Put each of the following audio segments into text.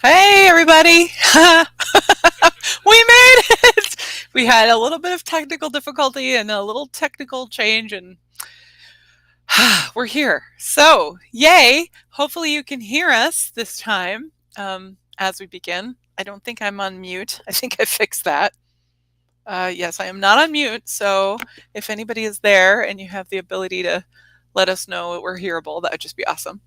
Hey, everybody. We made it. We had a little bit of technical difficulty and a little technical change, and we're here. So, yay. Hopefully, you can hear us this time as we begin. I don't think I'm on mute. I think I fixed that. Yes, I am not on mute. So, if anybody is there and you have the ability to let us know that we're hearable, that would just be awesome.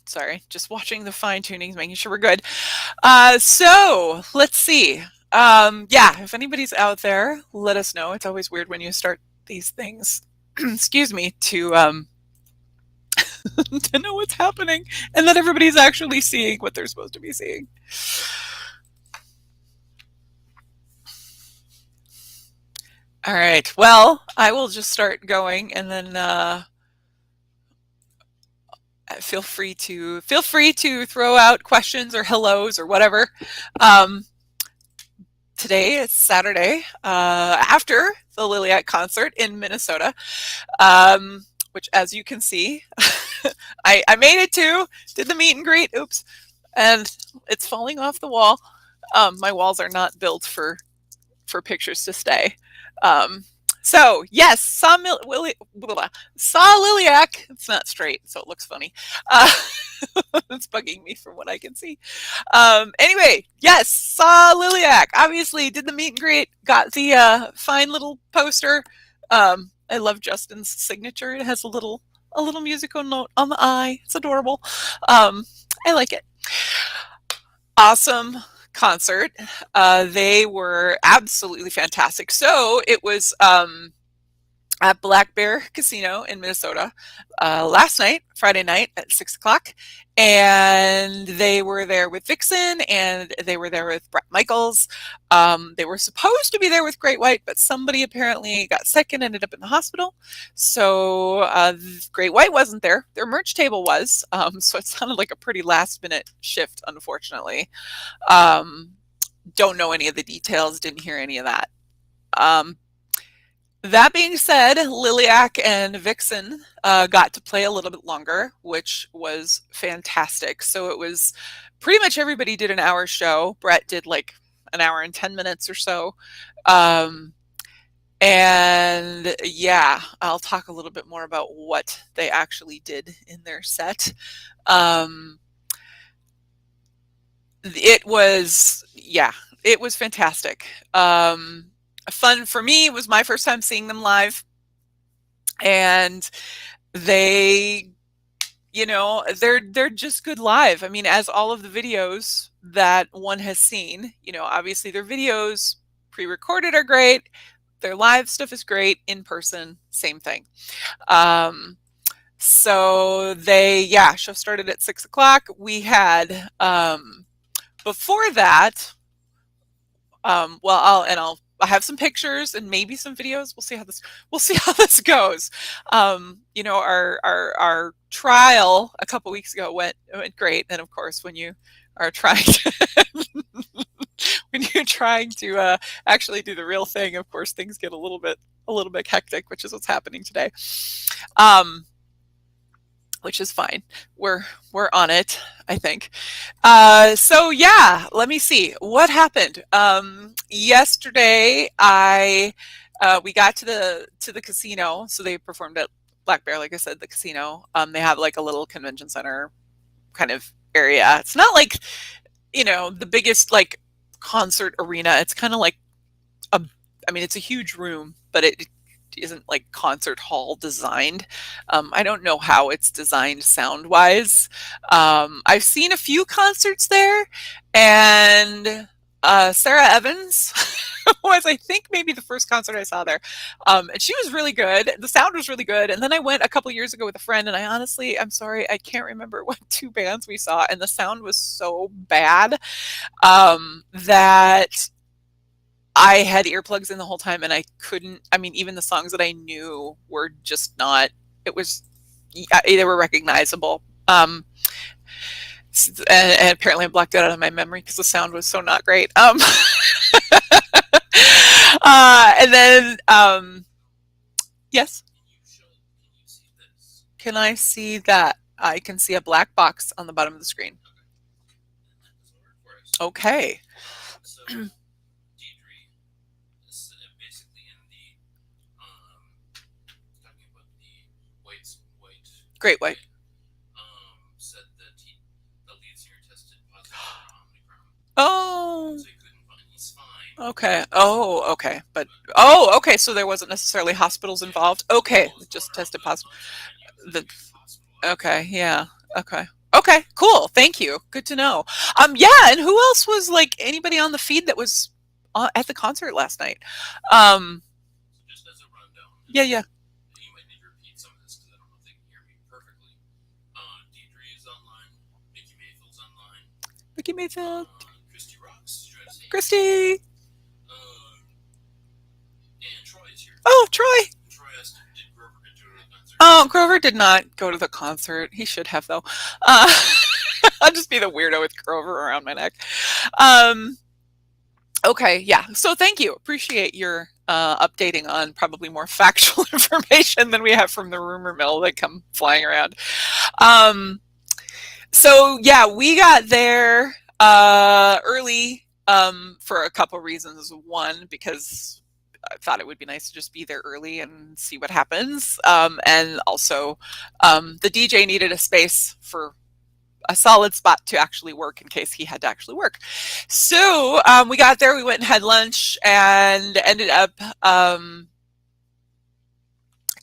Sorry, just watching the fine tunings, making sure we're good. So let's see. Yeah, if anybody's out there, let us know. It's always weird when you start these things. Excuse me, to to know what's happening and that everybody's actually seeing what they're supposed to be seeing. All right. Well, I will just start going, and then feel free to throw out questions or hellos or whatever. Today is Saturday after the Liliac Concert in Minnesota, which, as you can see, I made it to, did the meet and greet, oops, and it's falling off the wall. My walls are not built for pictures to stay. So yes, saw Liliac. It's not straight, so it looks funny. It's bugging me from what I can see. Anyway, yes, saw Liliac. Obviously, did the meet and greet. Got the fine little poster. I love Justin's signature. It has a little musical note on the eye. It's adorable. I like it. Awesome concert. They were absolutely fantastic. So it was at Black Bear Casino in Minnesota last night, Friday night at 6 o'clock. And they were there with Vixen, and they were there with Brett Michaels. They were supposed to be there with Great White, but somebody apparently got sick and ended up in the hospital. So Great White wasn't there. Their merch table was. So it sounded like a pretty last minute shift, unfortunately. Don't know any of the details, didn't hear any of that. That being said, Liliac and Vixen got to play a little bit longer, which was fantastic. So it was pretty much everybody did an hour show. Brett did like an hour and 10 minutes or so. And yeah, I'll talk a little bit more about what they actually did in their set. It was fantastic. Fun for me. It was my first time seeing them live, and they, they're just good live. I mean, as all of the videos that one has seen, obviously their videos pre-recorded are great. Their live stuff is great. In person, same thing. So show started at 6 o'clock. We had before that, I have some pictures and maybe some videos. We'll see how this goes. Our trial a couple weeks ago went great. And of course, when you are trying to actually do the real thing, of course, things get a little bit hectic, which is what's happening today. Which is fine. We're on it, I think. So yeah, let me see what happened. Yesterday, we got to the casino. So they performed at Black Bear, like I said, the casino. They have like a little convention center kind of area. It's not like the biggest like concert arena. It's kind of like it's a huge room, but it isn't like concert hall designed. I don't know how it's designed sound wise. I've seen a few concerts there, and Sarah Evans was, I think, maybe the first concert I saw there. And she was really good. The sound was really good. And then I went a couple years ago with a friend, and I'm sorry, I can't remember what two bands we saw, and the sound was so bad that I had earplugs in the whole time, and I couldn't, even the songs that I knew were just not, they were recognizable. And apparently I blocked it out of my memory because the sound was so not great. And then, yes. Can I see that? I can see a black box on the bottom of the screen. Okay. Great White. Said that the lead singer tested positive for Omicron. Oh. So he couldn't find. He's fine. Okay. Oh, okay. But okay. So there wasn't necessarily hospitals involved. Okay, just tested positive. Okay. Yeah. Okay. Okay. Cool. Thank you. Good to know. Yeah. And who else was like anybody on the feed that was at the concert last night? Just as a rundown. Yeah. Yeah. Mickey Mayfield. Christy Rocks. Christy. And Troy is here. Oh, Troy. Troy asked, did Grover get to the concert? Oh, Grover did not go to the concert. He should have, though. I'll just be the weirdo with Grover around my neck. Okay, yeah. So thank you. Appreciate your updating on probably more factual information than we have from the rumor mill that come flying around. So yeah, we got there early for a couple reasons. One, because I thought it would be nice to just be there early and see what happens. And also, the DJ needed a space for a solid spot to actually work in case he had to actually work. So we got there, we went and had lunch and ended up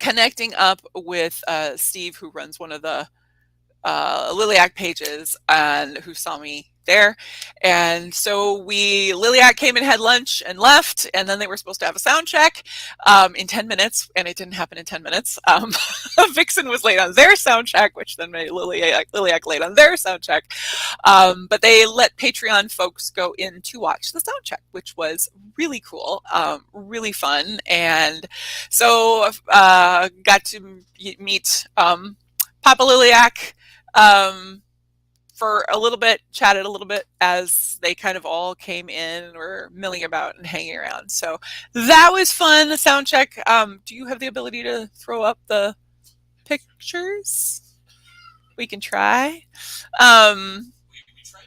connecting up with Steve, who runs one of the Liliac pages and who saw me there. And so Liliac came and had lunch and left, and then they were supposed to have a sound check in 10 minutes, and it didn't happen in 10 minutes. Vixen was late on their sound check, which then made Liliac late on their sound check. But they let Patreon folks go in to watch the sound check, which was really cool, really fun. And so got to meet Papa Liliac for a little bit, chatted a little bit as they kind of all came in and were milling about and hanging around. So that was fun, the sound check. Do you have the ability to throw up the pictures? We can try. We tried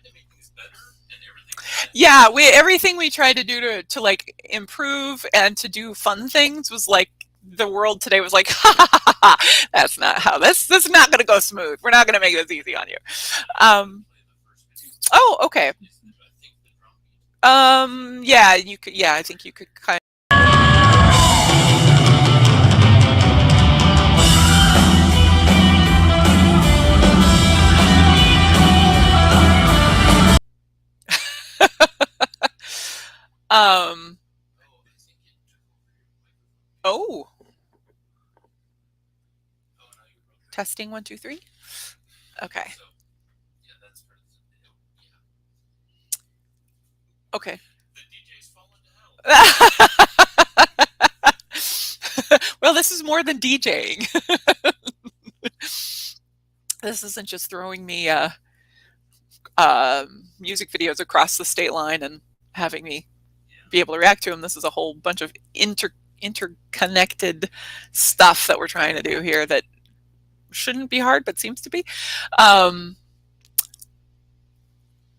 to make things better and everything. Yeah, everything we tried to do to like improve and to do fun things was like, the world today was like, ha, ha, ha, ha. That's not how this is not going to go smooth. We're not going to make this easy on you. Oh, okay. Yeah, you could. Yeah, I think you could kind of. Oh. Testing 1, 2, 3. Okay. Okay. Well, this is more than DJing. This isn't just throwing me music videos across the state line and having me be able to react to them. This is a whole bunch of interconnected stuff that we're trying to do here that shouldn't be hard, but seems to be.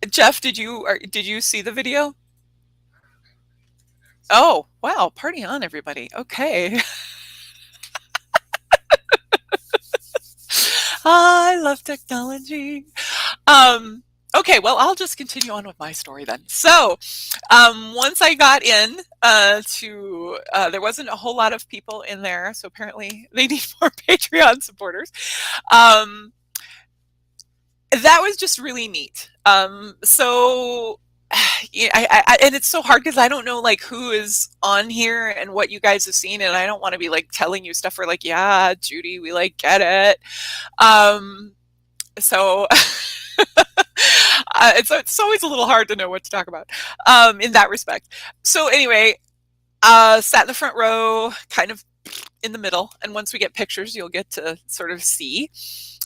Jeff, did you see the video? Oh, wow. Party on, everybody. Okay. I love technology. Okay, well, I'll just continue on with my story then. So once I got in there wasn't a whole lot of people in there, so apparently they need more Patreon supporters. That was just really neat. So yeah, and it's so hard because I don't know like who is on here and what you guys have seen, and I don't want to be like telling you stuff for like, yeah, Judy, we like get it. So it's always a little hard to know what to talk about in that respect. So anyway, sat in the front row, kind of in the middle, and once we get pictures, you'll get to sort of see.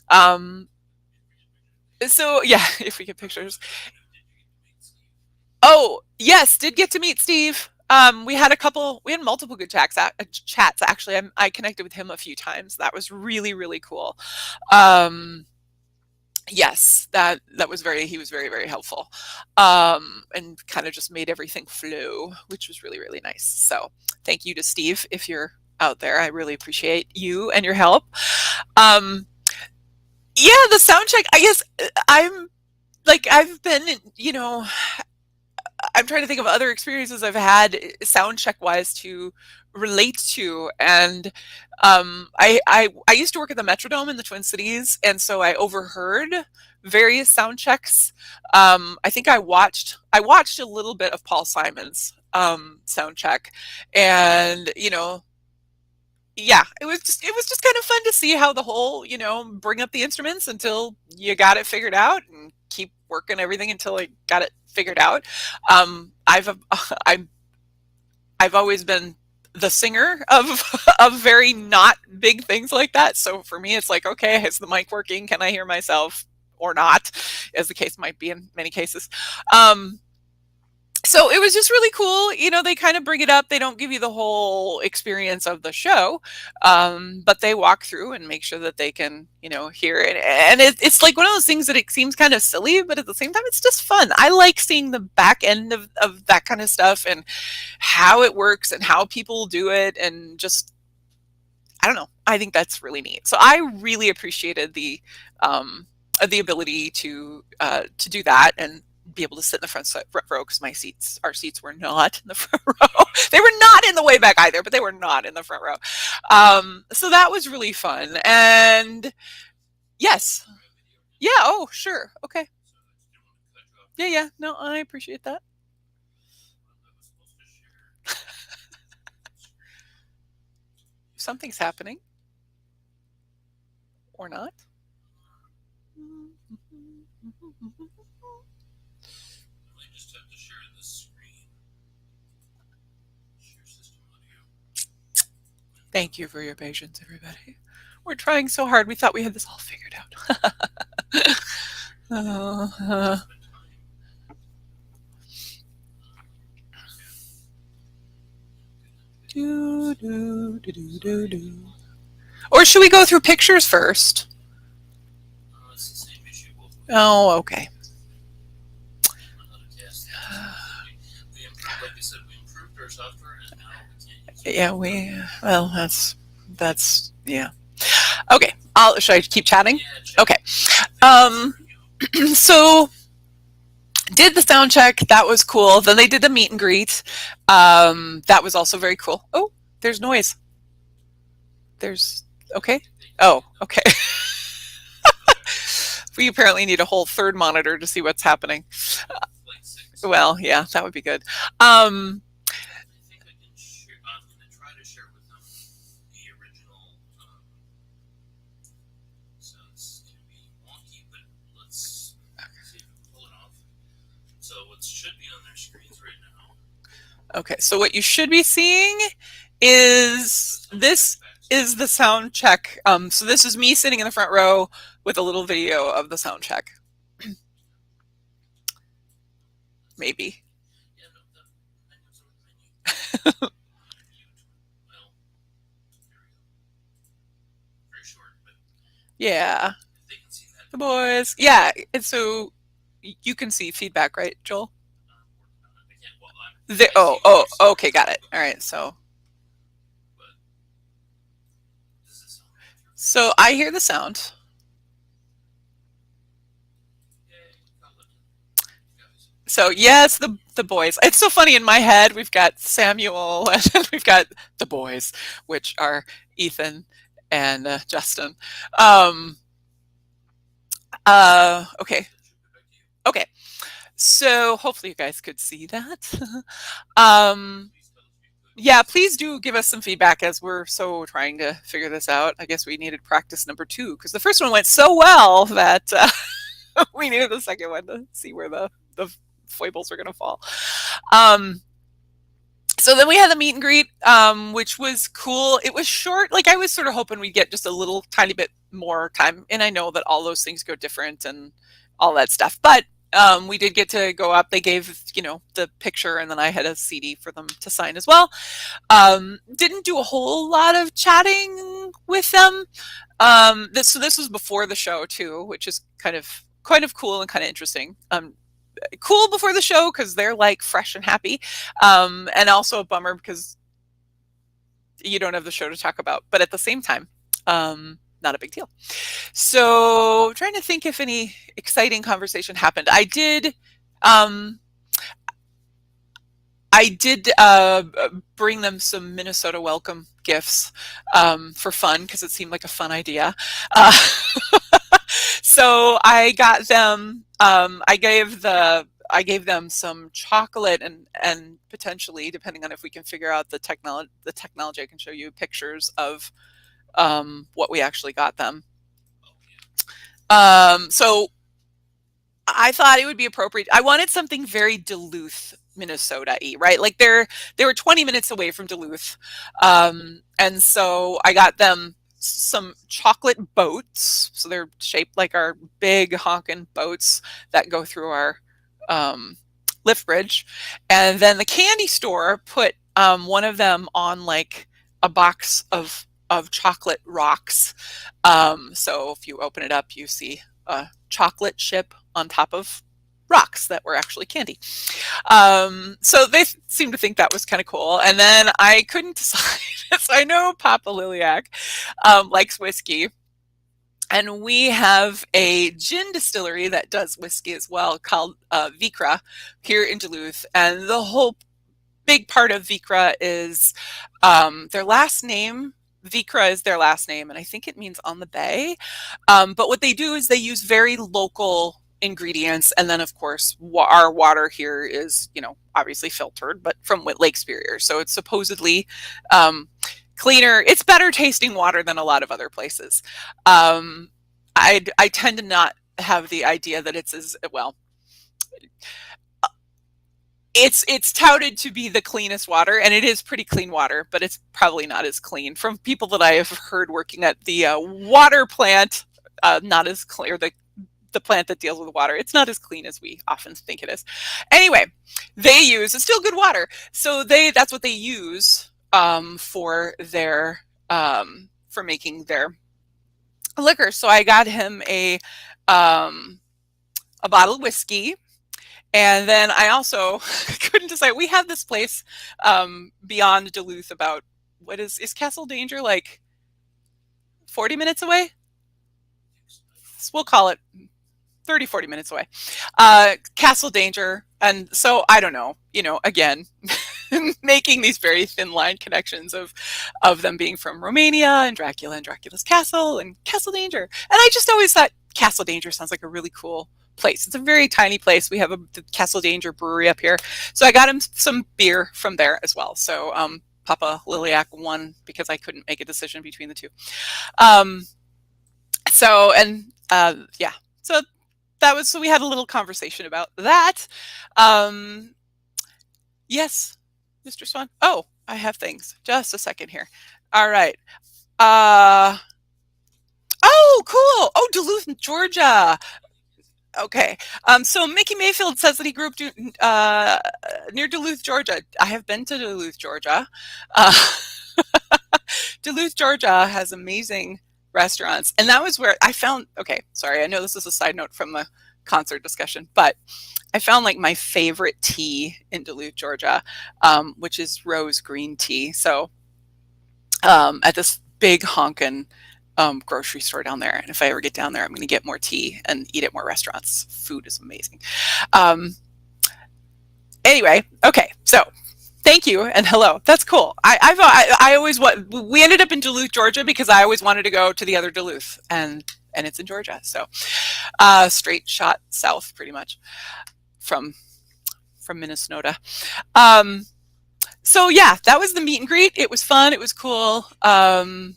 So yeah, if we get pictures. Oh yes, did get to meet Steve. We had multiple good chats actually. I connected with him a few times. That was really, really cool. Yes, that was he was very, very helpful. And kind of just made everything flow, which was really, really nice. So thank you to Steve if you're out there. I really appreciate you and your help. Um, yeah, the sound check, I guess I'm like I've been, you know, I'm trying to think of other experiences I've had sound check wise to relate to, and I used to work at the Metrodome in the Twin Cities, and so I overheard various sound checks. I think I watched a little bit of Paul Simon's sound check, and you know, yeah, it was just kind of fun to see how the whole, you know, bring up the instruments until you got it figured out and keep working everything until I got it figured out. I've I'm I've always been the singer of of very not big things like that. So for me, it's like, okay, is the mic working? Can I hear myself or not? As the case might be in many cases. Um, so it was just really cool. You know, they kind of bring it up. They don't give you the whole experience of the show, but they walk through and make sure that they can, you know, hear it. And it's like one of those things that it seems kind of silly, but at the same time, it's just fun. I like seeing the back end of that kind of stuff and how it works and how people do it. And just, I don't know. I think that's really neat. So I really appreciated the ability to do that and be able to sit in the front row because our seats were not in the front row. They were not in the way back either, but they were not in the front row. So that was really fun. And yes, yeah. Oh, sure. Okay. Yeah, yeah. No, I appreciate that. Something's happening or not. Thank you for your patience, everybody. We're trying so hard. We thought we had this all figured out. Do, do, do, do, do, do. Or should we go through pictures first? Oh, okay. Yeah, well, yeah. Okay, should I keep chatting? Okay. So did the sound check. That was cool. Then they did the meet and greet. That was also very cool. Oh, there's noise. Okay. Oh, okay. We apparently need a whole third monitor to see what's happening. Well, yeah, that would be good. Okay, so what you should be seeing is this is the sound check. So this is me sitting in the front row with a little video of the sound check. Maybe. Yeah. The boys. Yeah, and so you can see feedback, right, Joel? Okay, got it. All right, so I hear the sound. So yes, the boys. It's so funny in my head. We've got Samuel and we've got the boys, which are Ethan and Justin. Okay. Okay. So hopefully you guys could see that. Yeah, please do give us some feedback as we're so trying to figure this out. I guess we needed practice number 2 because the first one went so well that we needed the second one to see where the foibles are going to fall. So then we had the meet and greet, which was cool. It was short. Like I was sort of hoping we'd get just a little tiny bit more time. And I know that all those things go different and all that stuff. But we did get to go up. They gave, you know, the picture and then I had a CD for them to sign as well. Didn't do a whole lot of chatting with them. This was before the show too, which is kind of cool and kind of interesting. Cool before the show because they're like fresh and happy, and also a bummer because you don't have the show to talk about. But at the same time, not a big deal. So trying to think if any exciting conversation happened. I did bring them some Minnesota welcome gifts for fun because it seemed like a fun idea. So I got them. I gave them some chocolate and potentially, depending on if we can figure out the technology, I can show you pictures of what we actually got them. So I thought it would be appropriate. I wanted something very Duluth, Minnesota-y, right? Like they were 20 minutes away from Duluth. And so I got them some chocolate boats. So they're shaped like our big honkin' boats that go through our lift bridge. And then the candy store put one of them on like a box of chocolate rocks. So if you open it up, you see a chocolate chip on top of rocks that were actually candy. So they seemed to think that was kind of cool. And then I couldn't decide. So I know Papa Liliac likes whiskey. And we have a gin distillery that does whiskey as well called Vikra here in Duluth. And the whole big part of Vikra is their last name. Vikra is their last name, and I think it means on the bay. But what they do is they use very local ingredients, and then of course our water here is, obviously filtered, but from Lake Superior, so it's supposedly cleaner. It's better tasting water than a lot of other places. I tend to not have the idea that it's as well. It's touted to be the cleanest water, and it is pretty clean water, but it's probably not as clean from people that I have heard working at the water plant. Not as clear, the plant that deals with water. It's not as clean as we often think it is. Anyway, it's still good water. So that's what they use for their for making their liquor. So I got him a bottle of whiskey. And then I also couldn't decide. We have this place beyond Duluth about, what is Castle Danger, like 40 minutes away? So we'll call it 30, 40 minutes away. Castle Danger. And so I don't know, again, making these very thin line connections of them being from Romania and Dracula's castle and Castle Danger. And I just always thought Castle Danger sounds like a really cool place. It's a very tiny place. We have the Castle Danger brewery up here. So I got him some beer from there as well. So Papa Liliac won because I couldn't make a decision between the two. So we had a little conversation about that. Yes, Mr. Swan. Oh, I have things. Just a second here. All right. Oh, cool. Oh, Duluth, Georgia. Okay. So Mickey Mayfield says that he grew up near Duluth, Georgia. I have been to Duluth, Georgia. Duluth, Georgia has amazing restaurants. And that was where I found, okay, sorry, I know this is a side note from the concert discussion, but I found like my favorite tea in Duluth, Georgia, which is rose green tea. So at this big honkin' grocery store down there. And if I ever get down there, I'm going to get more tea and eat at more restaurants. Food is amazing. Anyway, okay. So thank you and hello. That's cool. I always we ended up in Duluth, Georgia because I always wanted to go to the other Duluth, and it's in Georgia. So straight shot south pretty much from Minnesota. So yeah, that was the meet and greet. It was fun. It was cool. And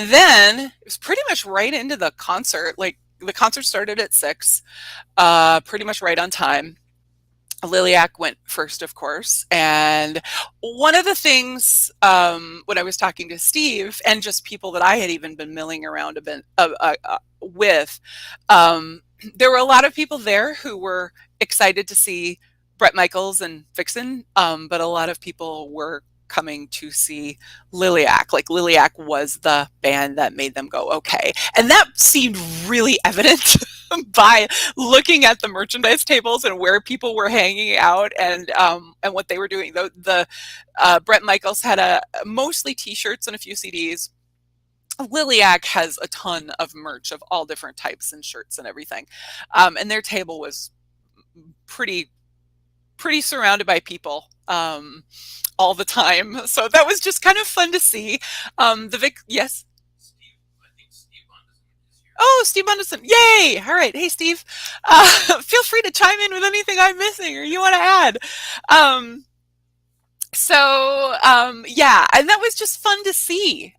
then it was pretty much right into the concert. Like the concert started at 6, pretty much right on time. Liliac went first, of course. And one of the things when I was talking to Steve and just people that I had even been milling around a bit with, there were a lot of people there who were excited to see Bret Michaels and Vixen, but a lot of people were coming to see Liliac. Like Liliac was the band that made them go, okay. And that seemed really evident by looking at the merchandise tables and where people were hanging out and what they were doing. The Brett Michaels had mostly t-shirts and a few CDs. Liliac has a ton of merch of all different types and shirts and everything. And their table was pretty surrounded by people all the time. So that was just kind of fun to see. Yes. Oh, Steve Bunderson. Yay. All right. Hey, Steve. Feel free to chime in with anything I'm missing or you want to add. Yeah, and that was just fun to see.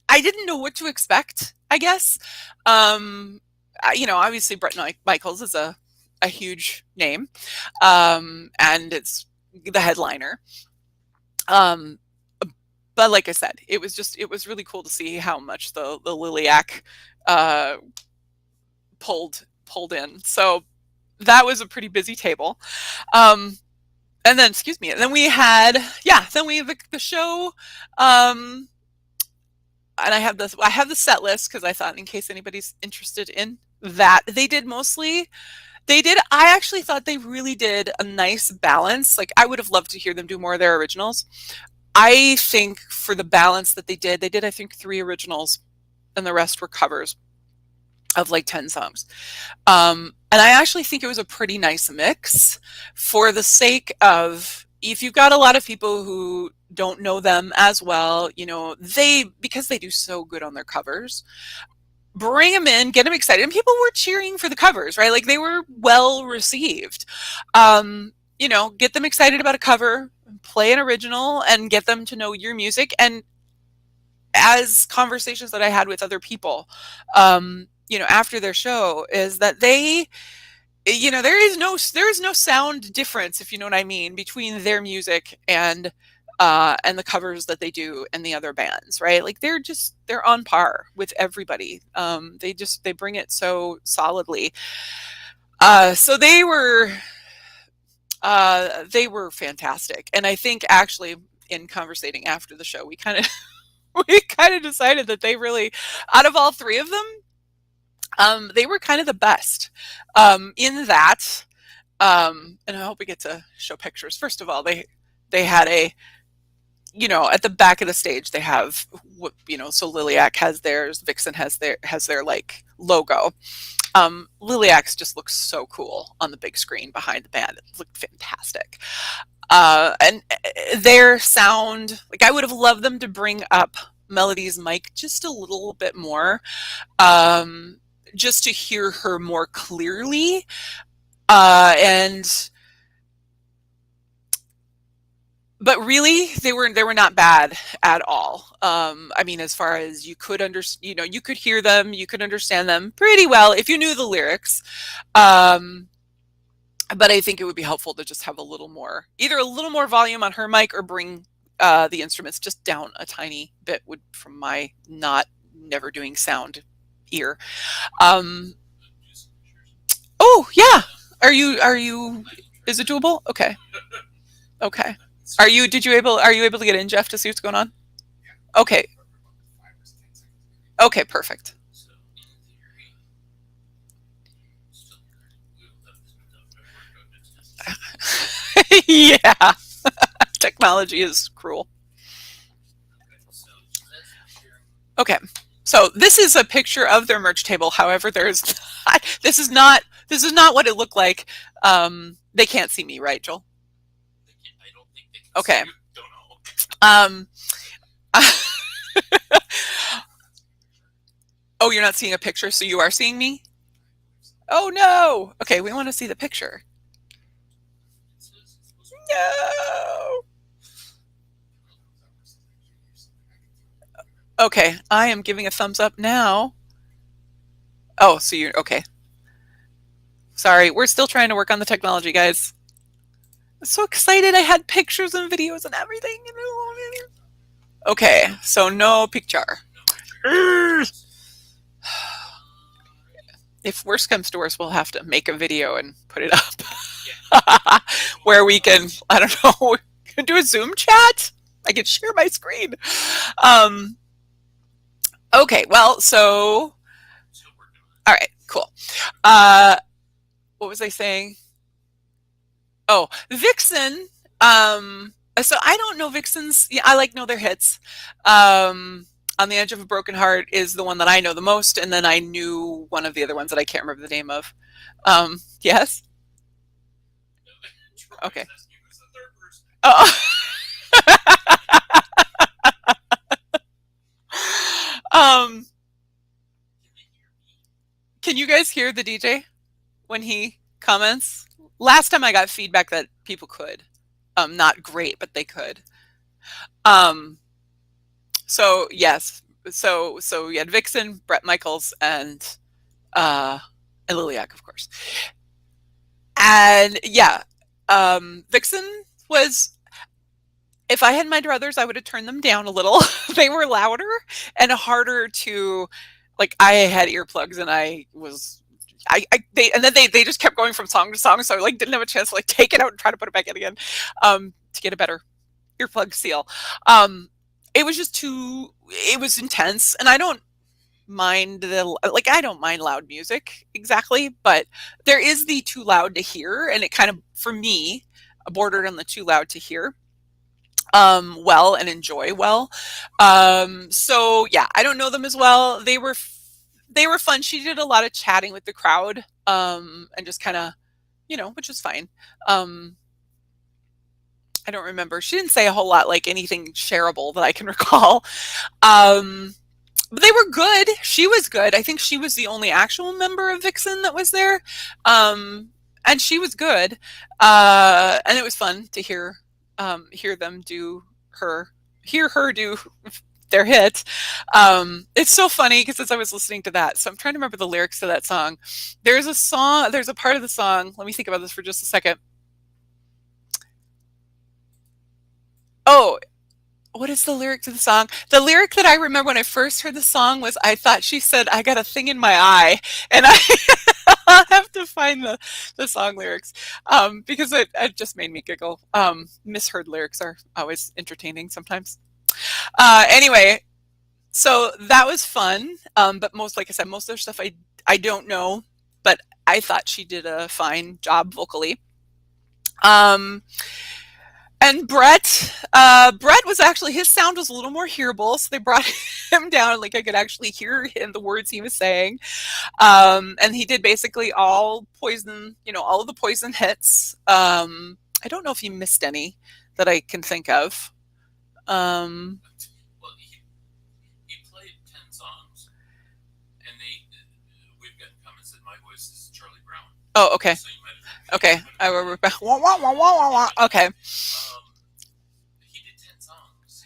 I didn't know what to expect, I guess. Obviously Brett Michaels is a huge name, and it's the headliner. But like I said, it was really cool to see how much the Liliac pulled in. So that was a pretty busy table. And then we have the show. And I have the set list because I thought in case anybody's interested in that. I actually thought they really did a nice balance. Like I would have loved to hear them do more of their originals. I think for the balance that they did I think 3 originals and the rest were covers of like 10 songs. And I actually think it was a pretty nice mix for the sake of, if you've got a lot of people who don't know them as well, because they do so good on their covers, bring them in, get them excited. And people were cheering for the covers, right? Like they were well received. Get them excited about a cover, play an original, and get them to know your music. And as conversations that I had with other people, after their show, is that there is no sound difference, if you know what I mean, between their music and the covers that they do and the other bands, right? Like they're on par with everybody. They bring it so solidly. So they were fantastic. And I think actually in conversating after the show, we kind of decided that they really, out of all 3 of them, they were kind of the best in that. And I hope we get to show pictures. First of all, they had at the back of the stage, they have, so Liliac has theirs, Vixen has their like logo. Liliac's just looks so cool on the big screen behind the band. It looked fantastic. And their sound, like I would have loved them to bring up Melody's mic just a little bit more, just to hear her more clearly. But really, they were not bad at all. I mean, as far as you could you could hear them, you could understand them pretty well if you knew the lyrics. But I think it would be helpful to just have either a little more volume on her mic or bring the instruments just down a tiny bit from my never doing sound ear. Oh yeah. Are you, is it doable? Okay. Are you able to get in, Jeff, to see what's going on? Okay. Okay, perfect. Yeah. Technology is cruel. Okay. So this is a picture of their merch table. However, this is not what it looked like. They can't see me, right, Joel? Okay. Oh, you're not seeing a picture, so you are seeing me? Oh no. Okay, we want to see the picture. No. Okay, I am giving a thumbs up now. Oh, so you're okay. Sorry, we're still trying to work on the technology, guys. I'm so excited. I had pictures and videos and everything. Okay, so no picture. If worse comes to worse, we'll have to make a video and put it up where we can, I don't know, do a Zoom chat? I can share my screen. Um, okay, well, so all right, cool. What was I saying? Oh, Vixen. So I don't know Vixen's. Yeah, I know their hits. On the Edge of a Broken Heart is the one that I know the most, and then I knew one of the other ones that I can't remember the name of. Yes. Okay. Oh. um, can you guys hear the DJ when he comments? Last time I got feedback that people could. Not great, but they could. So yes. So you had Vixen, Bret Michaels, and Liliac, of course. And yeah, Vixen was, if I had my druthers, I would have turned them down a little. They were louder and harder to, I had earplugs and they just kept going from song to song. So I didn't have a chance to take it out and try to put it back in again, to get a better earplug seal. It was just it was intense, and I don't mind I don't mind loud music exactly, but there is the too loud to hear, and it kind of, for me, bordered on the too loud to hear well and enjoy well. So yeah, I don't know them as well. They were fun. She did a lot of chatting with the crowd, and just kind of, which was fine. I don't remember. She didn't say a whole lot, anything shareable that I can recall. But they were good. She was good. I think she was the only actual member of Vixen that was there. And she was good. And it was fun to hear them do hear her do their hit. It's so funny because as I was listening to that, so I'm trying to remember the lyrics to that song. There's a part of the song. Let me think about this for just a second. Oh, what is the lyric to the song? The lyric that I remember when I first heard the song was, I thought she said, "I got a thing in my eye," and I'll have to find the song lyrics, because it just made me giggle. Misheard lyrics are always entertaining sometimes. Anyway, so that was fun. But like I said, most of their stuff I don't know, but I thought she did a fine job vocally. And Bret was actually, his sound was a little more hearable, so they brought him down, I could actually hear the words he was saying. And he did basically all Poison, all of the Poison hits. I don't know if he missed any that I can think of. Well, he played 10 songs, and we've got comments that my voice is Charlie Brown. Oh, okay. So okay. Okay. He did 10 songs,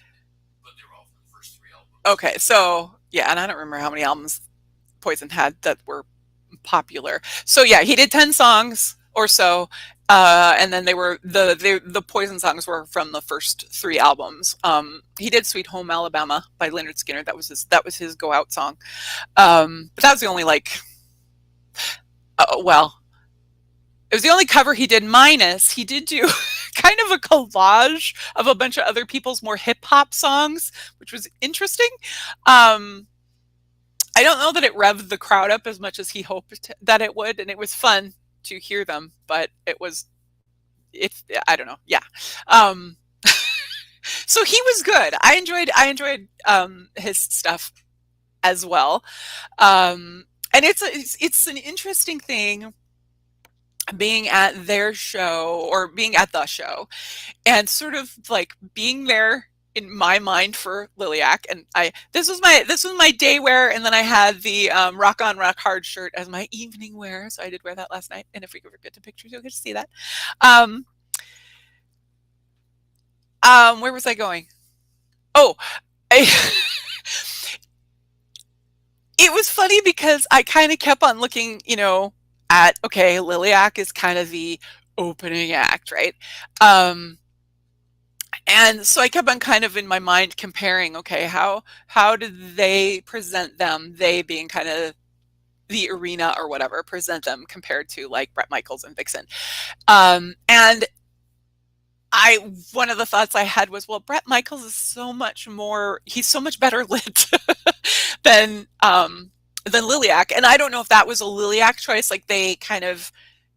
but they were all from the first 3 albums. Okay, so yeah, and I don't remember how many albums Poison had that were popular. So yeah, he did 10 songs or so, and then they were the Poison songs were from the first 3 albums. He did "Sweet Home Alabama" by Lynyrd Skynyrd. That was his go out song. But that was the only it was the only cover he did, minus he did do kind of a collage of a bunch of other people's more hip hop songs, which was interesting. I don't know that it revved the crowd up as much as he hoped that it would, and it was fun to hear them, but I don't know. Yeah. So he was good. I enjoyed his stuff as well. And it's an interesting thing being at their show, or being at the show, and sort of being there in my mind for Liliac. And this was my day wear, and then I had the Rock On Rock Hard shirt as my evening wear, so I did wear that last night, and if we ever get to pictures you'll get to see that. Where was I going? It was funny because I kind of kept on looking, at, okay, Liliac is kind of the opening act, right? And so I kept on kind of in my mind comparing, okay, how did they present them, they being kind of the arena or whatever, present them compared to Bret Michaels and Vixen. And one of the thoughts I had was, well, Bret Michaels is so much more, he's so much better lit than than Liliac. And I don't know if that was a Liliac choice. Like they kind of,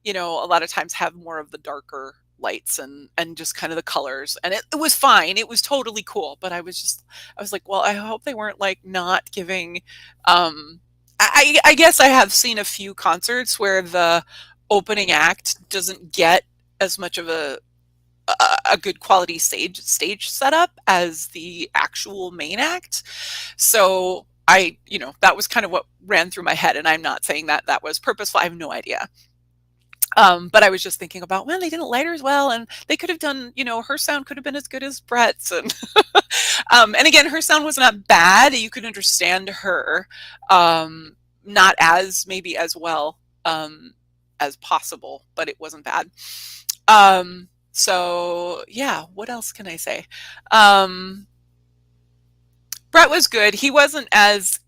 a lot of times have more of the darker lights and just kind of the colors. And it was fine. It was totally cool. But I was like, well, I hope they weren't like not giving I guess I have seen a few concerts where the opening act doesn't get as much of a good quality stage setup as the actual main act. So that was kind of what ran through my head, and I'm not saying that that was purposeful. I have no idea. But I was just thinking about, well, they didn't light her as well, and they could have done, her sound could have been as good as Bret's, and and again, her sound was not bad. You could understand her, not as maybe as well as possible, but it wasn't bad. So yeah, what else can I say? Bret was good. He wasn't as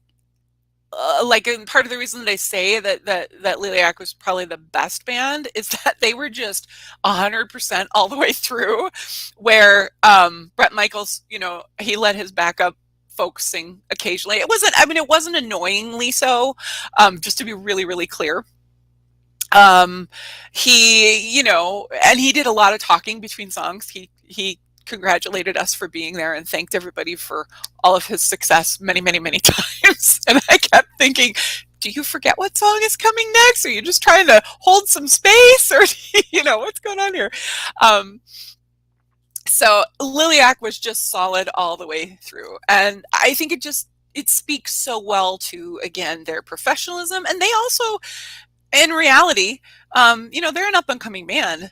and part of the reason that I say that Liliac was probably the best band is that they were just 100% all the way through. Where Bret Michaels, he let his backup folks sing occasionally. It wasn't. I mean, it wasn't annoyingly so. Just to be really, really clear. He, and he did a lot of talking between songs. He congratulated us for being there and thanked everybody for all of his success many, many, many times. And I kept thinking, do you forget what song is coming next? Are you just trying to hold some space, or what's going on here? So Liliac was just solid all the way through, and I think it speaks so well to, again, their professionalism, and they also, in reality, they're an up and coming band.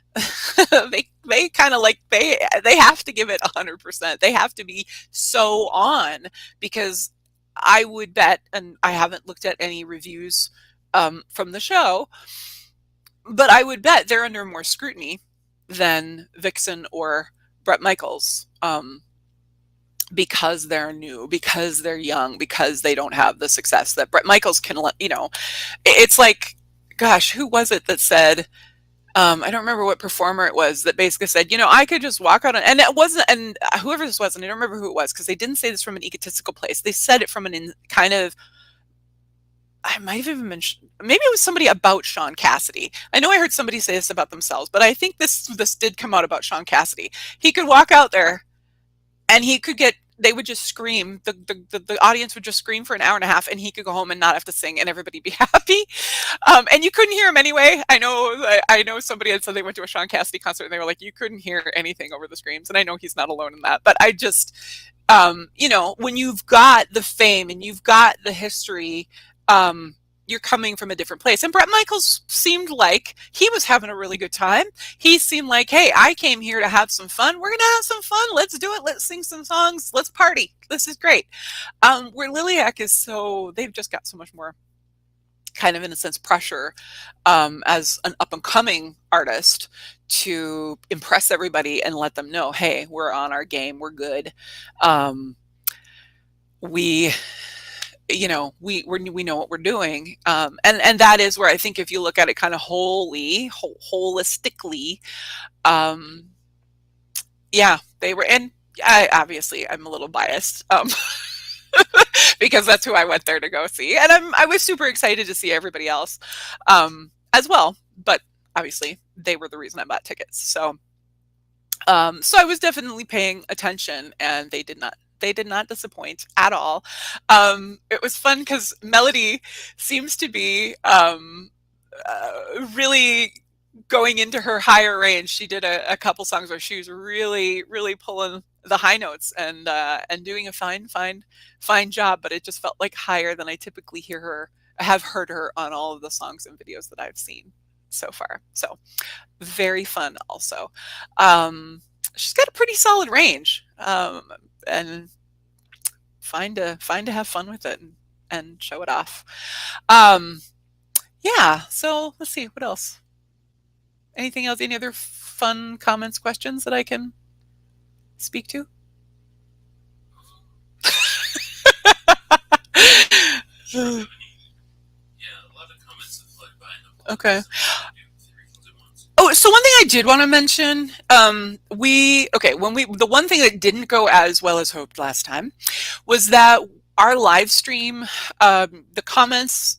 they kind of like they have to give it 100%. They have to be so on, because I would bet, and I haven't looked at any reviews from the show, but I would bet they're under more scrutiny than Vixen or Bret Michaels, because they're new, because they're young, because they don't have the success that Bret Michaels can. It's like, gosh, who was it that said, I don't remember what performer it was that basically said, I could just walk out and it wasn't, and whoever this was, and I don't remember who it was, because they didn't say this from an egotistical place. They said it from kind of, I might have even mentioned, maybe it was somebody about Sean Cassidy. I know I heard somebody say this about themselves, but I think this did come out about Sean Cassidy. He could walk out there and they would just scream. The audience would just scream for an hour and a half, and he could go home and not have to sing, and everybody be happy. And you couldn't hear him anyway. I know somebody had said they went to a Sean Cassidy concert and they were like, you couldn't hear anything over the screams. And I know he's not alone in that, but I just, when you've got the fame and you've got the history, you're coming from a different place. And Bret Michaels seemed like he was having a really good time. He seemed like, hey, I came here to have some fun. We're going to have some fun. Let's do it. Let's sing some songs. Let's party. This is great. Where Liliac is they've just got so much more kind of, in a sense, pressure as an up and coming artist to impress everybody and let them know, hey, we're on our game. We're good. We know what we're doing, and that is where I think, if you look at it kind of holistically, they were. And I'm a little biased, because that's who I went there to go see, and I was super excited to see everybody else as well, but obviously they were the reason I bought tickets. So I was definitely paying attention, and they did not disappoint at all. It was fun because Melody seems to be really going into her higher range. She did a couple songs where she was really, really pulling the high notes and doing a fine job, but it just felt like higher than I typically have heard her on all of the songs and videos that I've seen so far. So very fun also. She's got a pretty solid range, and fine to have fun with it and show it off. So let's see, what else? Anything else? Any other fun comments, questions that I can speak to? Sure. A lot of comments have flooded by. Okay. Three things at once. Oh, Oh, so one thing I did want to mention, the one thing that didn't go as well as hoped last time was that our live stream, the comments,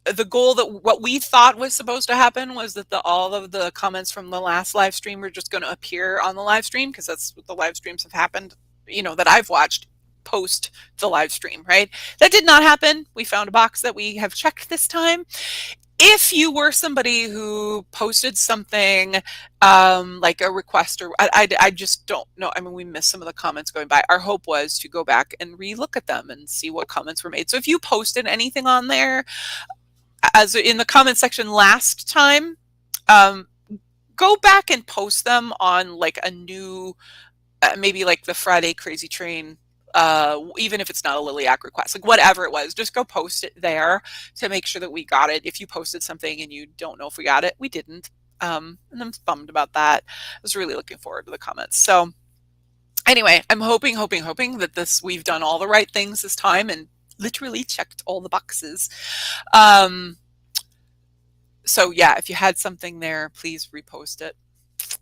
the goal that what we thought was supposed to happen was that all of the comments from the last live stream were just going to appear on the live stream, because that's what the live streams have happened, that I've watched post the live stream, right? That did not happen. We found a box that we have checked this time. If you were somebody who posted something like a request, or I just don't know. I mean, we missed some of the comments going by. Our hope was to go back and relook at them and see what comments were made. So if you posted anything on there, as in the comment section last time, go back and post them on like a new, maybe like the Friday Crazy Train, even if it's not a Liliac request, like whatever it was, just go post it there to make sure that we got it. If you posted something and you don't know if we got it, we didn't. And I'm bummed about that. I was really looking forward to the comments. So anyway, I'm hoping that we've done all the right things this time and literally checked all the boxes. So yeah, if you had something there, please repost it. So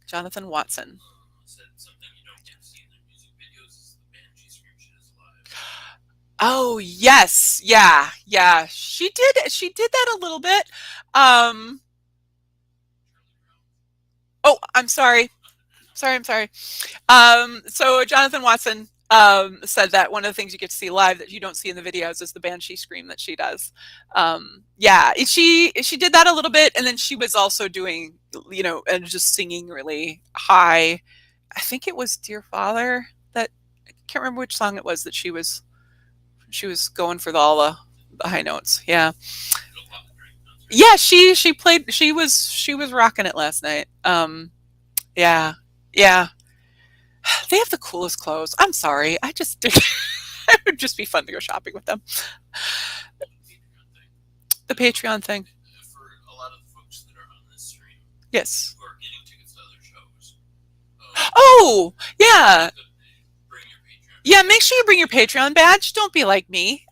Jonathan Watson said something you don't get to see in their music videos is the band she screamed shit is alive. Oh yes, yeah. She did that a little bit. Oh, I'm sorry. I'm sorry. So Jonathan Watson said that one of the things you get to see live that you don't see in the videos is the banshee scream that she does. Yeah, she did that a little bit, and then she was also doing, and just singing really high. I think it was "Dear Father." That I can't remember which song it was that she was going for all the high notes. Yeah. Yeah, she played. She was rocking it last night. Yeah. They have the coolest clothes. I'm sorry. I just think it would just be fun to go shopping with them. The Patreon thing. For a lot of the folks that are on this stream, yes, who are getting tickets to other shows. Oh, yeah. Bring your Patreon. Yeah, make sure you bring your Patreon badge. Don't be like me.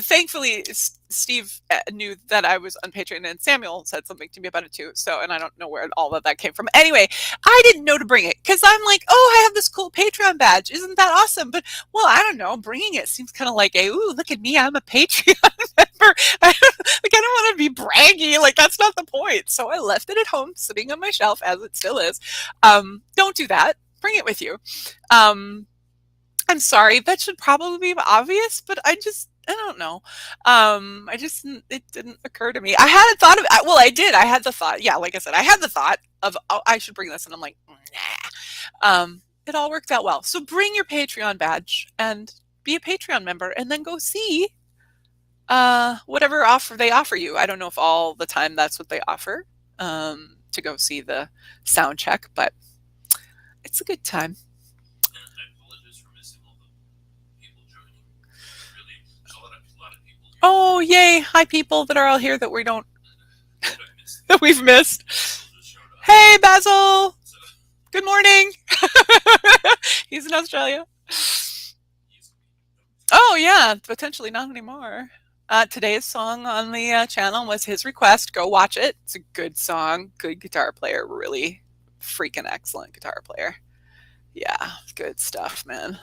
Thankfully Steve knew that I was on Patreon, and Samuel said something to me about it too. So, and I don't know where all of that came from. Anyway, I didn't know to bring it because I'm like, oh, I have this cool Patreon badge. Isn't that awesome? But, well, I don't know. Bringing it seems kind of like ooh, look at me. I'm a Patreon member. I don't want to be braggy. Like, that's not the point. So I left it at home sitting on my shelf, as it still is. Don't do that. Bring it with you. I'm sorry, that should probably be obvious, but I don't know. It didn't occur to me. I had a thought of, well, I did. I had the thought. Yeah, like I said, I had the thought of, oh, I should bring this. And I'm like, nah. It all worked out well. So bring your Patreon badge and be a Patreon member, and then go see whatever offer they offer you. I don't know if all the time that's what they offer, to go see the Soundcheck, but it's a good time. Oh, yay. Hi, people that are all here that we don't, that we've missed. Hey, Basil. Good morning. He's in Australia. Oh, yeah. Potentially not anymore. Today's song on the channel was his request. Go watch it. It's a good song. Good guitar player. Really freaking excellent guitar player. Yeah. Good stuff, man.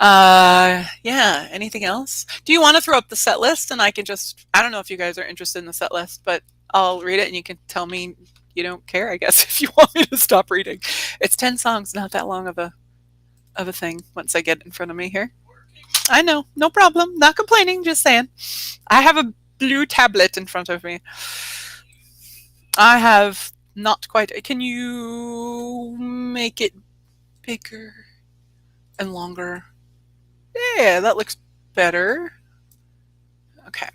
Yeah, anything else? Do you want to throw up the set list, and I can just, I don't know if you guys are interested in the set list, but I'll read it and you can tell me you don't care, I guess, if you want me to stop reading. It's 10 songs, not that long of a thing once I get it in front of me here. I know, no problem. Not complaining, just saying. I have a blue tablet in front of me. I have not quite, can you make it bigger and longer? Yeah, that looks better. Okay.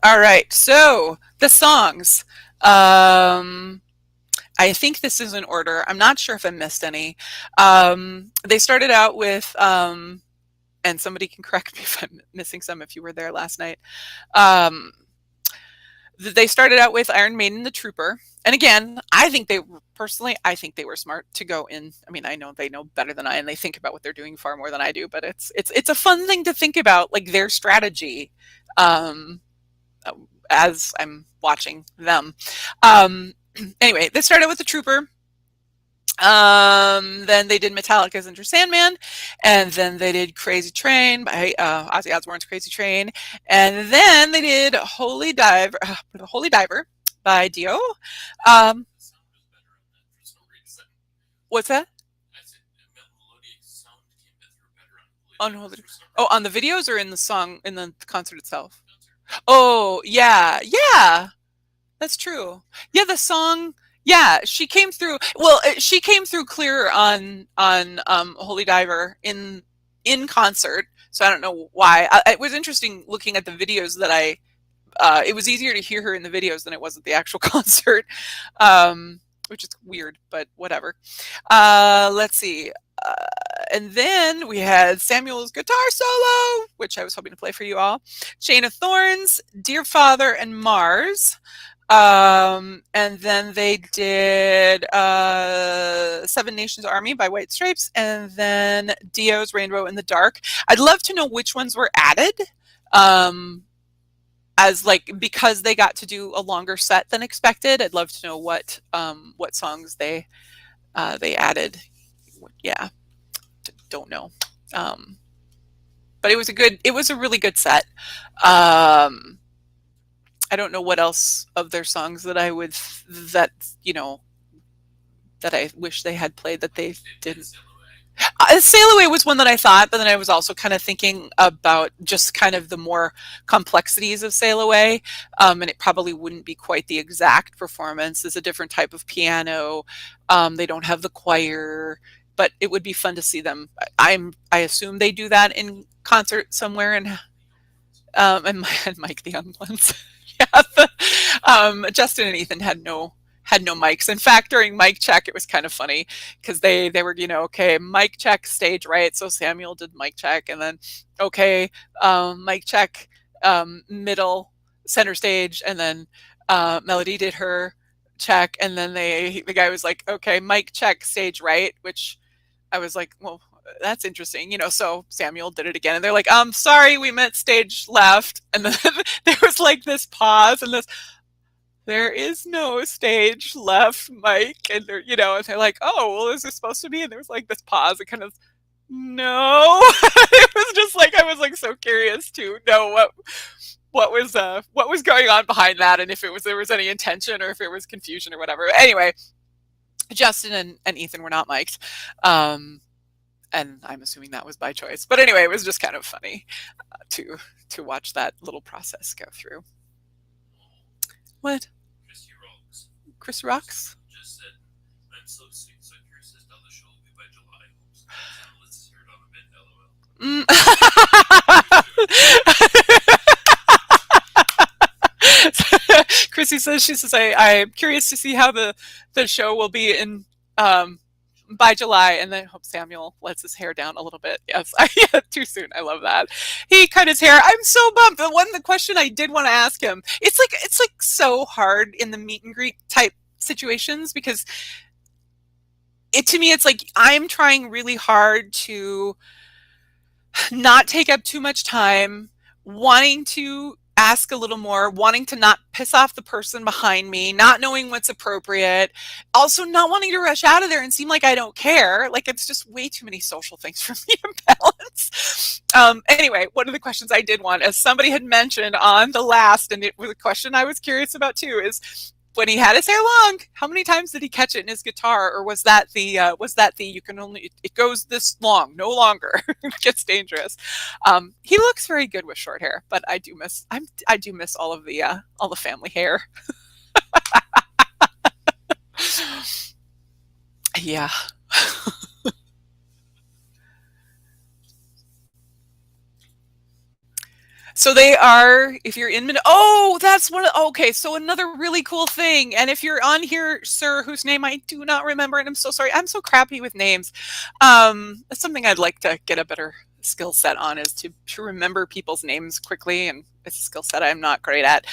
All right, so the songs. I think this is in order. I'm not sure if I missed any. They started out with, and somebody can correct me if I'm missing some if you were there last night. they started out with Iron Maiden, the Trooper. And again, I think they personally, I think they were smart to go in. I mean, I know they know better than I, and they think about what they're doing far more than I do. But it's a fun thing to think about, like their strategy, um, as I'm watching them. Anyway, they started with the Trooper. Then they did Metallica's Enter Sandman, and then they did Crazy Train by Ozzy Osbourne's Crazy Train, and then they did Holy Diver by Dio. Um, The sound was better on that for some reason. what's that? I said the melodic sound came better on On Holy Holy, Diver for some oh, reason. on the videos or in the song in the concert itself? Concert. Oh, yeah, yeah. That's true. Yeah, the song. Yeah, she came through. Well, she came through clearer on Holy Diver in concert. So I don't know why. It was interesting looking at the videos that I. It was easier to hear her in the videos than it was at the actual concert, which is weird, but whatever. Let's see. And then we had Samuel's guitar solo, which I was hoping to play for you all. Chain of Thorns, Dear Father, and Mars. And then they did Seven Nations Army by White Stripes, and then Dio's Rainbow in the Dark. I'd love to know which ones were added, as like because they got to do a longer set than expected. I'd love to know what songs they added. Yeah, don't know. But it was a really good set. I don't know what else of their songs that I wish they had played that they didn't. Sail Away was one that I thought, but then I was also kind of thinking about just kind of the more complexities of Sail Away, and it probably wouldn't be quite the exact performance. It's a different type of piano. They don't have the choir, but it would be fun to see them. I assume they do that in concert somewhere, and Mike the Young Ones. Yeah, Justin and Ethan had no mics. In fact, during mic check, it was kind of funny because they were, okay, mic check, stage right. So Samuel did mic check, and then okay, mic check, middle, center stage, and then Melody did her check, and then the guy was like, okay, mic check, stage right, which I was like, well, that's interesting, so Samuel did it again, and they're like, sorry, we meant stage left. And then there was like this pause and this, there is no stage left, Mike. And and they're like, oh, well, is this supposed to be? And there was like this pause and kind of, no. It was just like, I was like so curious to know what was going on behind that, and if there was any intention or if it was confusion or whatever. Anyway, Justin and Ethan were not mic'd. And I'm assuming that was by choice. But anyway, it was just kind of funny to watch that little process go through. What? Chris Rocks? Just said, I'm so curious as to how the show will be by July. Let's hear it on a bit, LOL. Chrissy says, I'm curious to see how the show will be in by July, and then hope Samuel lets his hair down a little bit. Yes, too soon. I love that. He cut his hair. I'm so bummed. The question I did want to ask him, it's like so hard in the meet and greet type situations, because to me, it's like I'm trying really hard to not take up too much time, wanting to ask a little more, wanting to not piss off the person behind me, not knowing what's appropriate, also not wanting to rush out of there and seem like I don't care. Like, it's just way too many social things for me to balance. Anyway, one of the questions I did want, as somebody had mentioned on the last, and it was a question I was curious about too, is when he had his hair long, how many times did he catch it in his guitar, or was that the you can only, it goes this long, no longer? It gets dangerous. He looks very good with short hair, but I do miss all of the family hair. Yeah. So they are, if you're in, that's okay, so another really cool thing, and if you're on here, sir, whose name I do not remember, and I'm so sorry, I'm so crappy with names, that's something I'd like to get a better skill set on is to remember people's names quickly, and it's a skill set I'm not great at.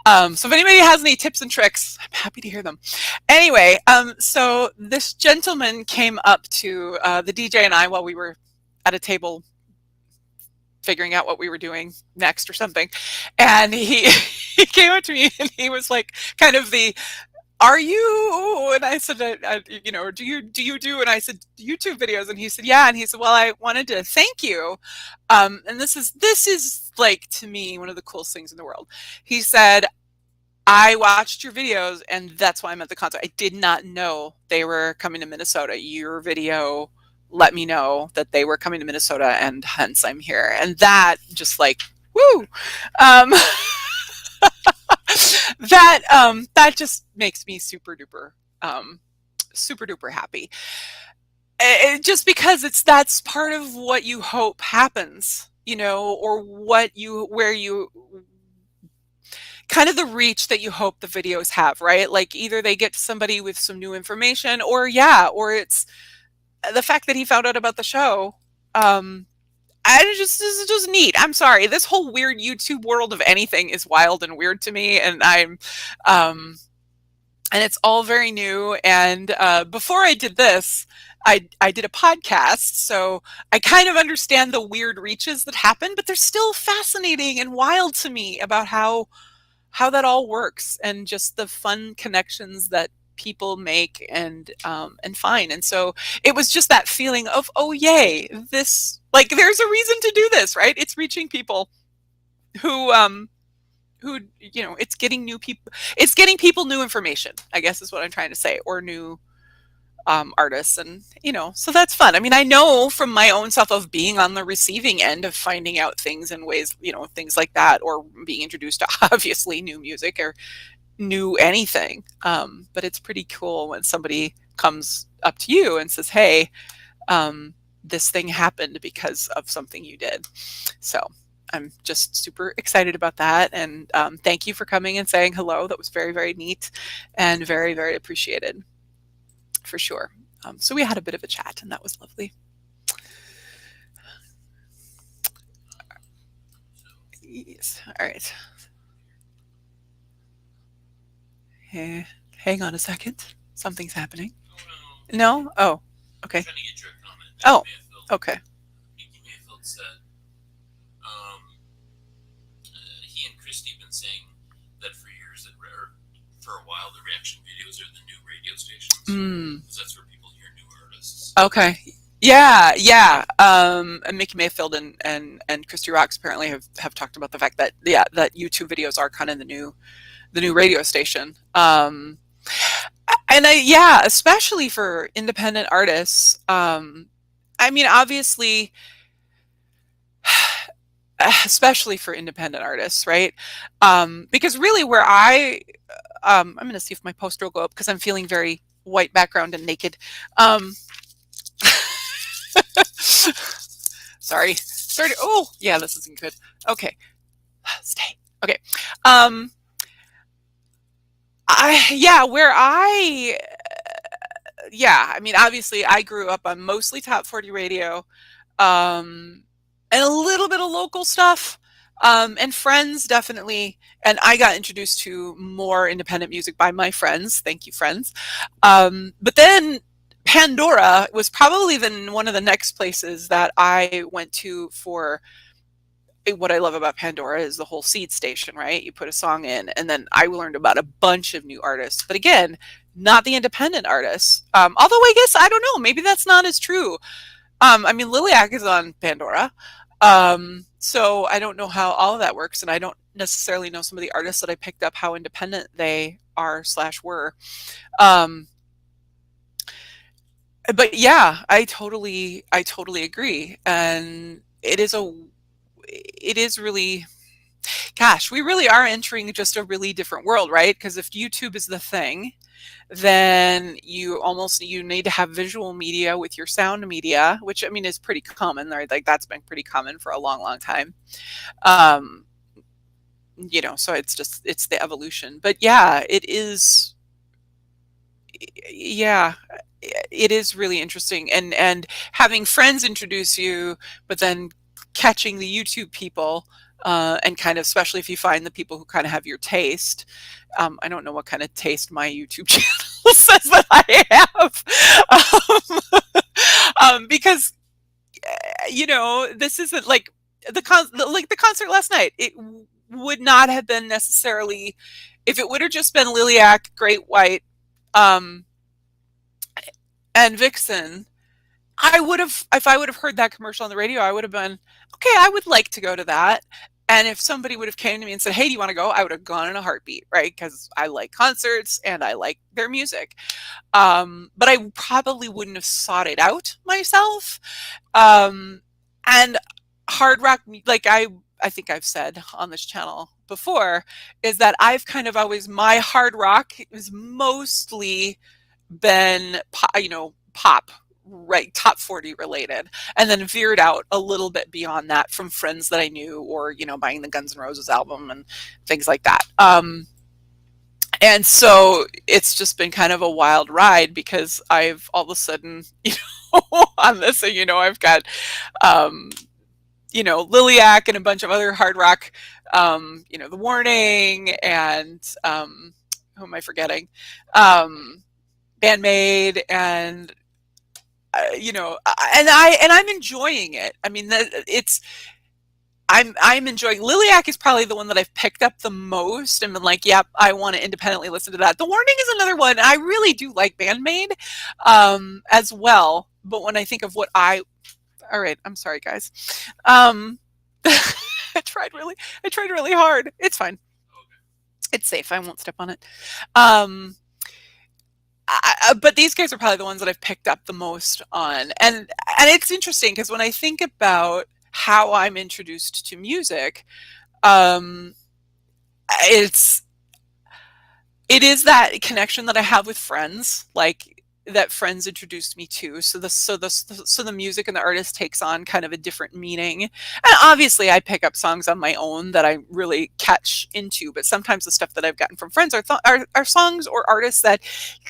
So if anybody has any tips and tricks, I'm happy to hear them. Anyway, so this gentleman came up to the DJ and I while we were at a table figuring out what we were doing next or something, and he he came up to me and he was like, kind of the, are you? And I said, do you do? And I said, YouTube videos. And he said, yeah. And he said, well, I wanted to thank you. And this is like, to me, one of the coolest things in the world. He said, I watched your videos and that's why I'm at the concert. I did not know they were coming to Minnesota. Your video let me know that they were coming to Minnesota, and hence I'm here. And that just like, woo. Um, that just makes me super duper happy. Just because that's part of what you hope happens, or where you kind of the reach that you hope the videos have, right? Like either they get somebody with some new information, or it's the fact that he found out about the show. This is just neat. I'm sorry. This whole weird YouTube world of anything is wild and weird to me. And and it's all very new. And before I did this, I did a podcast. So I kind of understand the weird reaches that happen, but they're still fascinating and wild to me about how that all works, and just the fun connections that people make and find. And so it was just that feeling of, oh yay, this, like, there's a reason to do this, right? It's reaching people who it's getting people new information, I guess is what I'm trying to say, or new artists. And so that's fun. I mean, I know from my own self of being on the receiving end of finding out things in ways, things like that, or being introduced to obviously new music or new anything. But it's pretty cool when somebody comes up to you and says, hey, this thing happened because of something you did. So I'm just super excited about that. And thank you for coming and saying hello. That was very, very neat and very, very appreciated, for sure. So we had a bit of a chat, and that was lovely. Yes. All right. Hang on a second. Something's happening. No? Oh, okay. I'm trying to get your comment. Oh, okay. Mickey Mayfield said he and Christy have been saying that for years, for a while, the reaction videos are the new radio stations. Because that's where people hear new artists. Okay. Yeah. And Mickey Mayfield and Christy Rocks apparently have talked about the fact that that YouTube videos are kind of the new radio station. And especially for independent artists. I mean, obviously, especially for independent artists, right? Because really, where I'm going to see if my poster will go up because I'm feeling very white background and naked. Sorry. Oh, yeah, this isn't good. Okay. Stay. Okay. I mean, obviously I grew up on mostly top 40 radio, and a little bit of local stuff, and friends definitely. And I got introduced to more independent music by my friends. Thank you, friends. But then Pandora was probably one of the next places that I went to for. What I love about Pandora is the whole seed station, right? You put a song in, and then I learned about a bunch of new artists. But again, not the independent artists. Although I guess, I don't know, maybe that's not as true. I mean, Liliac is on Pandora. So I don't know how all of that works, and I don't necessarily know some of the artists that I picked up, how independent they are / were. But yeah, I totally agree. And it is really, gosh, we really are entering just a really different world, right? Because if YouTube is the thing, then you need to have visual media with your sound media, which, I mean, is pretty common, right? Like, that's been pretty common for a long, long time. So it's the evolution. But yeah, it is. Yeah, it is really interesting, and having friends introduce you, but then catching the YouTube people, and kind of, especially if you find the people who kind of have your taste. I don't know what kind of taste my YouTube channel says that I have, because this isn't like the concert last night. It would not have been necessarily, if it would have just been Liliac, Great White, um, and Vixen. I would have, if I would have heard that commercial on the radio, I would have been, okay, I would like to go to that. And if somebody would have came to me and said, hey, do you want to go? I would have gone in a heartbeat, right? Because I like concerts and I like their music. But I probably wouldn't have sought it out myself. And hard rock, like I think I've said on this channel before, is that I've kind of always, my hard rock is mostly been, pop, right, top 40 related, and then veered out a little bit beyond that from friends that I knew, or buying the Guns N' Roses album and things like that. And so it's just been kind of a wild ride, because I've all of a sudden, on this, so I've got Liliac and a bunch of other hard rock, The Warning, and who am I forgetting? Bandmade, and and I'm enjoying it. I mean, I'm enjoying. Liliac is probably the one that I've picked up the most and been like, yep, I want to independently listen to that. The Warning is another one. I really do like Bandmade, as well. But when I think of all right, I'm sorry, guys. I tried really hard. It's fine. It's safe. I won't step on it. But these guys are probably the ones that I've picked up the most on, and it's interesting, because when I think about how I'm introduced to music, it is that connection that I have with friends, like that friends introduced me to. So the music and the artist takes on kind of a different meaning. And obviously I pick up songs on my own that I really catch into, but sometimes the stuff that I've gotten from friends are songs or artists that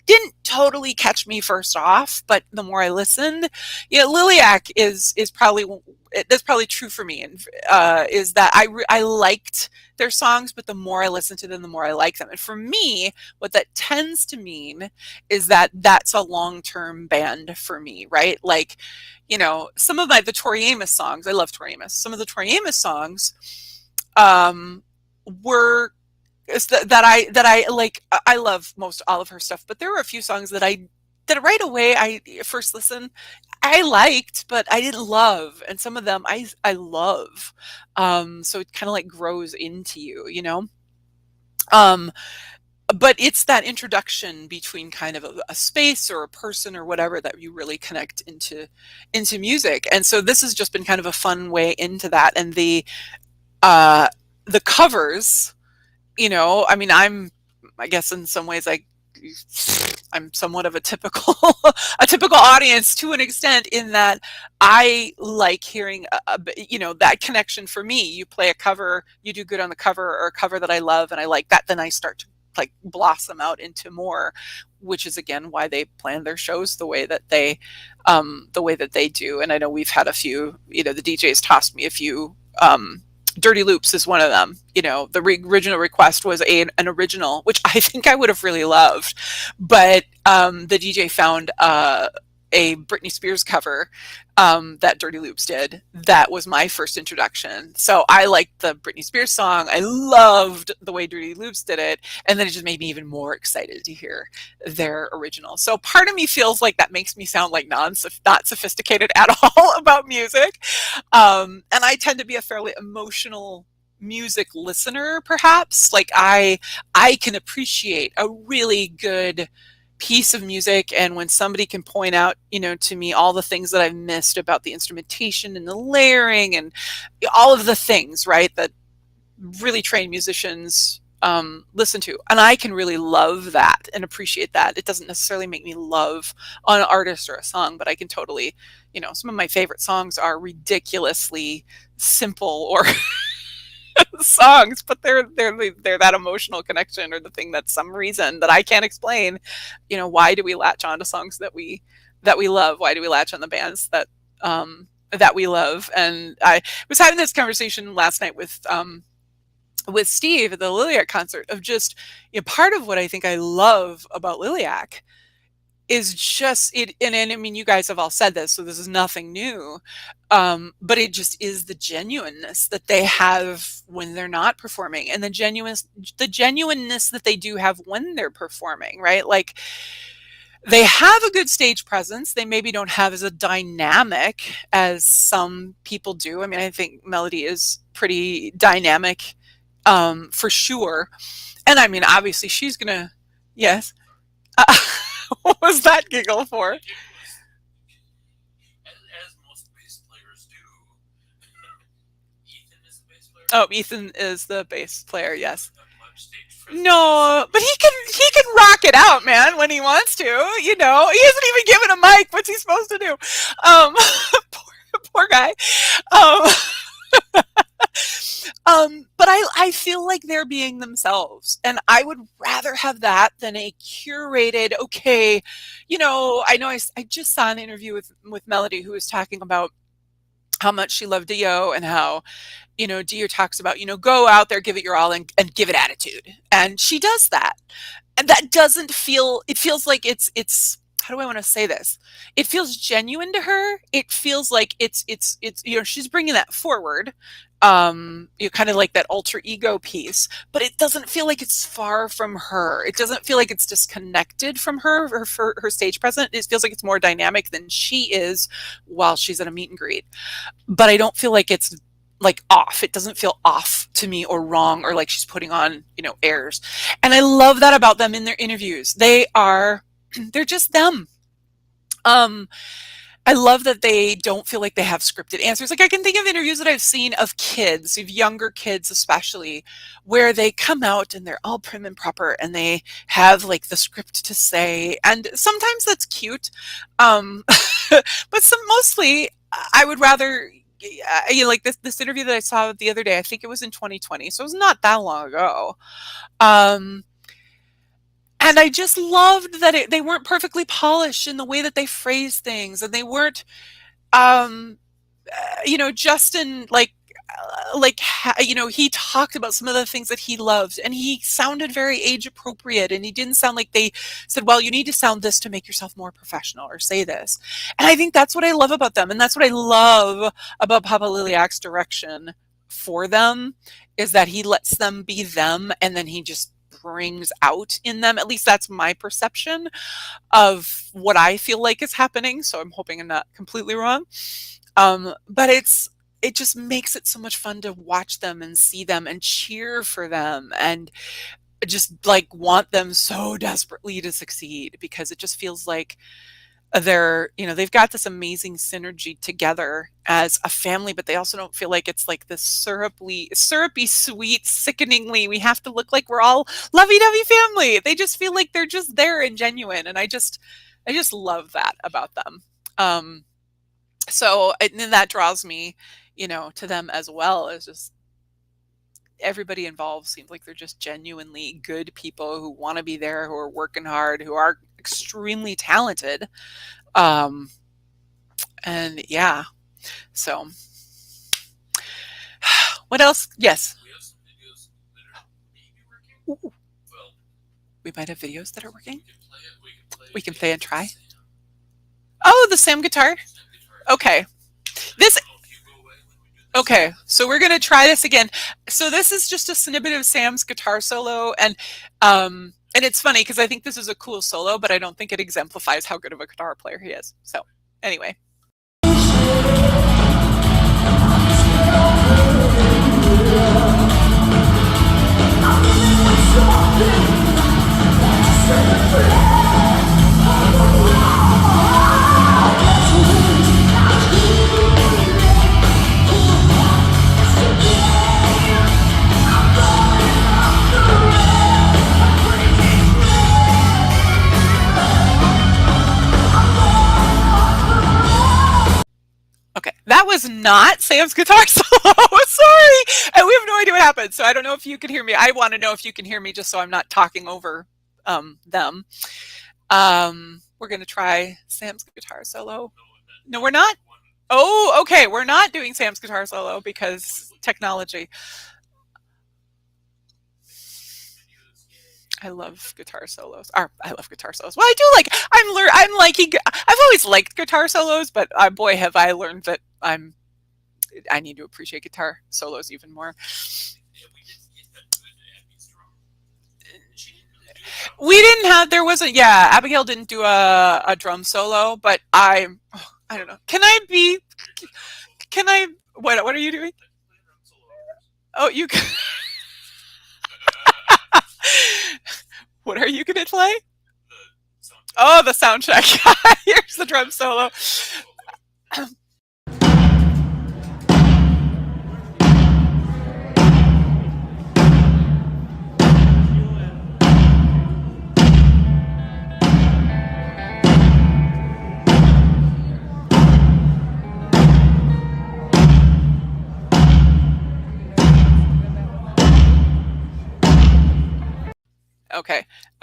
didn't totally catch me first off, but the more I listened, Liliac is probably, that's probably true for me, and is that I liked their songs, but the more I listen to them, the more I like them. And for me, what that tends to mean is that that's a long-term band for me, right? Like, some of the Tori Amos songs, I love Tori Amos. Some of the Tori Amos songs, were that I like. I love most all of her stuff, but there were a few songs that right away, I first listen, I liked, but I didn't love, and some of them I love. So it kind of like grows into you. But it's that introduction between kind of a space or a person or whatever that you really connect into music. And so this has just been kind of a fun way into that. And the covers, I mean, I guess in some ways I'm somewhat of a typical audience to an extent, in that I like hearing that connection. For me, you play a cover, you do good on the cover, or a cover that I love and I like that, then I start to like blossom out into more, which is again why they plan their shows the way that they do. And I know we've had a few, the DJs tossed me a few. Dirty Loops is one of them. The original request was an original, which I think I would have really loved, but the DJ found a Britney Spears cover that Dirty Loops did. That was my first introduction. So I liked the Britney Spears song. I loved the way Dirty Loops did it, and then it just made me even more excited to hear their original. So part of me feels like that makes me sound like not sophisticated at all about music. And I tend to be a fairly emotional music listener, perhaps. Like I can appreciate a really good piece of music, and when somebody can point out to me all the things that I've missed about the instrumentation and the layering and all of the things, right, that really trained musicians listen to, and I can really love that and appreciate that. It doesn't necessarily make me love an artist or a song, but I can totally, some of my favorite songs are ridiculously simple or songs, but they're that emotional connection, or the thing that some reason that I can't explain. Why do we latch on to songs that we love? Why do we latch on the bands that we love? And I was having this conversation last night with Steve at the Liliac concert, of just, part of what I think I love about Liliac is just it. And I mean, you guys have all said this, so this is nothing new. But it just is the genuineness that they have when they're not performing, and the genuineness that they do have when they're performing, right? Like, they have a good stage presence. They maybe don't have as a dynamic as some people do. I mean, I think Melody is pretty dynamic, for sure. And I mean, obviously she's gonna, yes. What was that giggle for? As most bass players do. Ethan is the bass player? Oh, Ethan is the bass player, yes. Not much stage presence. No, but he can rock it out, man, when he wants to. He hasn't even given a mic. What's he supposed to do? Poor guy. But I feel like they're being themselves, and I would rather have that than a curated, okay, I know I just saw an interview with Melody, who was talking about how much she loved Dio, and how, Dio talks about, go out there, give it your all, and give it attitude. And she does that. And that doesn't feel, it feels like it's, how do I want to say this? It feels genuine to her. It feels like it's, she's bringing that forward. Kind of like that alter ego piece, but it doesn't feel like it's far from her. It doesn't feel like it's disconnected from her stage presence. It feels like it's more dynamic than she is while she's at a meet and greet. But I don't feel like it's like off. It doesn't feel off to me, or wrong, or like she's putting on, airs. And I love that about them in their interviews. They're just them. I love that they don't feel like they have scripted answers. Like, I can think of interviews that I've seen of kids, of younger kids especially, where they come out and they're all prim and proper, and they have like the script to say. And sometimes that's cute. But mostly I would rather, like this interview that I saw the other day, I think it was in 2020. So it was not that long ago. And I just loved that they weren't perfectly polished in the way that they phrased things, and they weren't, Justin, he talked about some of the things that he loved, and he sounded very age appropriate, and he didn't sound like they said, well, you need to sound this to make yourself more professional, or say this. And I think that's what I love about them. And that's what I love about Papa Liliac's direction for them, is that he lets them be them, and then he just brings out in them, at least that's my perception of what I feel like is happening. So I'm hoping I'm not completely wrong. But it just makes it so much fun to watch them and see them and cheer for them, and just like want them so desperately to succeed, because it just feels like they've got this amazing synergy together as a family, but they also don't feel like it's like this syrupy, sweet, sickeningly, we have to look like we're all lovey-dovey family. They just feel like they're just there and genuine. And I just love that about them. So, and then that draws me, to them as well, as just everybody involved seems like they're just genuinely good people who want to be there, who are working hard, who are extremely talented. And yeah, so what else? Yes. We have some videos that are maybe working. Ooh. Well, we might have videos that are working. We can play and try. Oh, the Sam guitar. Okay. Okay, so we're gonna try this again. So this is just a snippet of Sam's guitar solo, and it's funny because I think this is a cool solo, but I don't think it exemplifies how good of a guitar player he is. So anyway. That was not Sam's guitar solo. Sorry. And we have no idea what happened. So I don't know if you can hear me. I want to know if you can hear me just so I'm not talking over them. We're going to try Sam's guitar solo. No, we're not. Oh, okay. We're not doing Sam's guitar solo because technology. I love guitar solos. I love guitar solos. Well, I do like. I'm liking. I've always liked guitar solos, but boy, have I learned that I need to appreciate guitar solos even more. We didn't have. There wasn't. Yeah, Abigail didn't do a drum solo, but I don't know. Can I? What are you doing? Oh, you. What are you going to play? Oh, the Soundcheck. Here's the drum solo.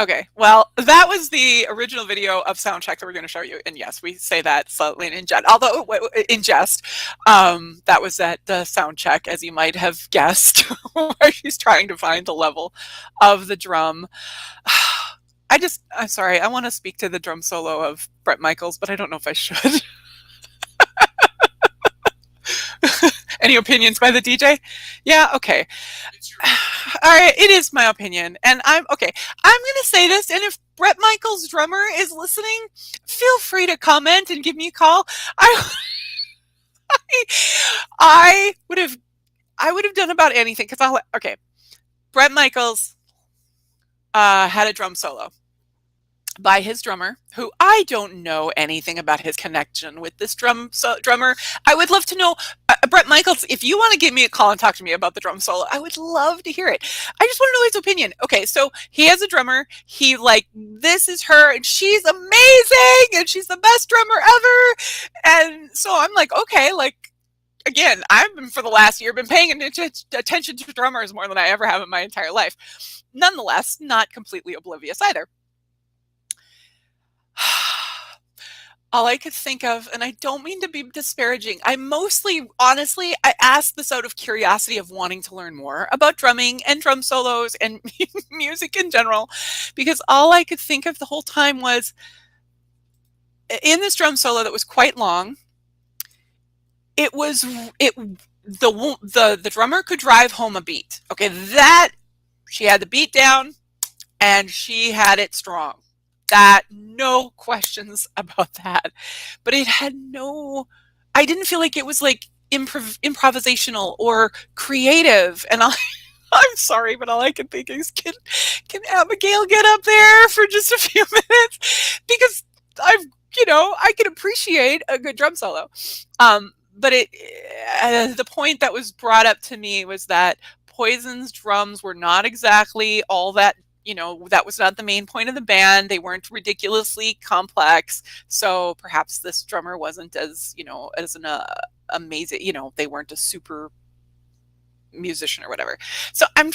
Okay. Well, that was the original video of Soundcheck that we're going to show you. And yes, we say that slightly in jest. Although in jest, that was at the Soundcheck, as you might have guessed, where she's trying to find the level of the drum. I'm sorry. I want to speak to the drum solo of Bret Michaels, but I don't know if I should. Any opinions by the DJ? Yeah, okay. All right, it is my opinion. And I'm going to say this, and if Bret Michaels' drummer is listening, feel free to comment and give me a call. I would have done about anything because Bret Michaels had a drum solo by his drummer, who I don't know anything about his connection with this drummer. I would love to know, Bret Michaels, if you want to give me a call and talk to me about the drum solo, I would love to hear it. I just want to know his opinion. Okay, so he has a drummer. He this is her, and she's amazing, and she's the best drummer ever. And so I'm like, okay, again, I've been for the last year been paying attention to drummers more than I ever have in my entire life. Nonetheless, not completely oblivious either. All I could think of, and I don't mean to be disparaging, honestly, I asked this out of curiosity of wanting to learn more about drumming and drum solos and music in general, because all I could think of the whole time was, in this drum solo that was quite long, the drummer could drive home a beat. Okay, that she had the beat down and she had it strong. No questions about that. But it had I didn't feel like it was improvisational or creative. And I'm sorry, but all I can think is, can Abigail get up there for just a few minutes? Because I can appreciate a good drum solo. But the point that was brought up to me was that Poison's drums were not exactly all that, that was not the main point of the band. They weren't ridiculously complex. So perhaps this drummer wasn't as, as an amazing, they weren't a super musician or whatever. So I'm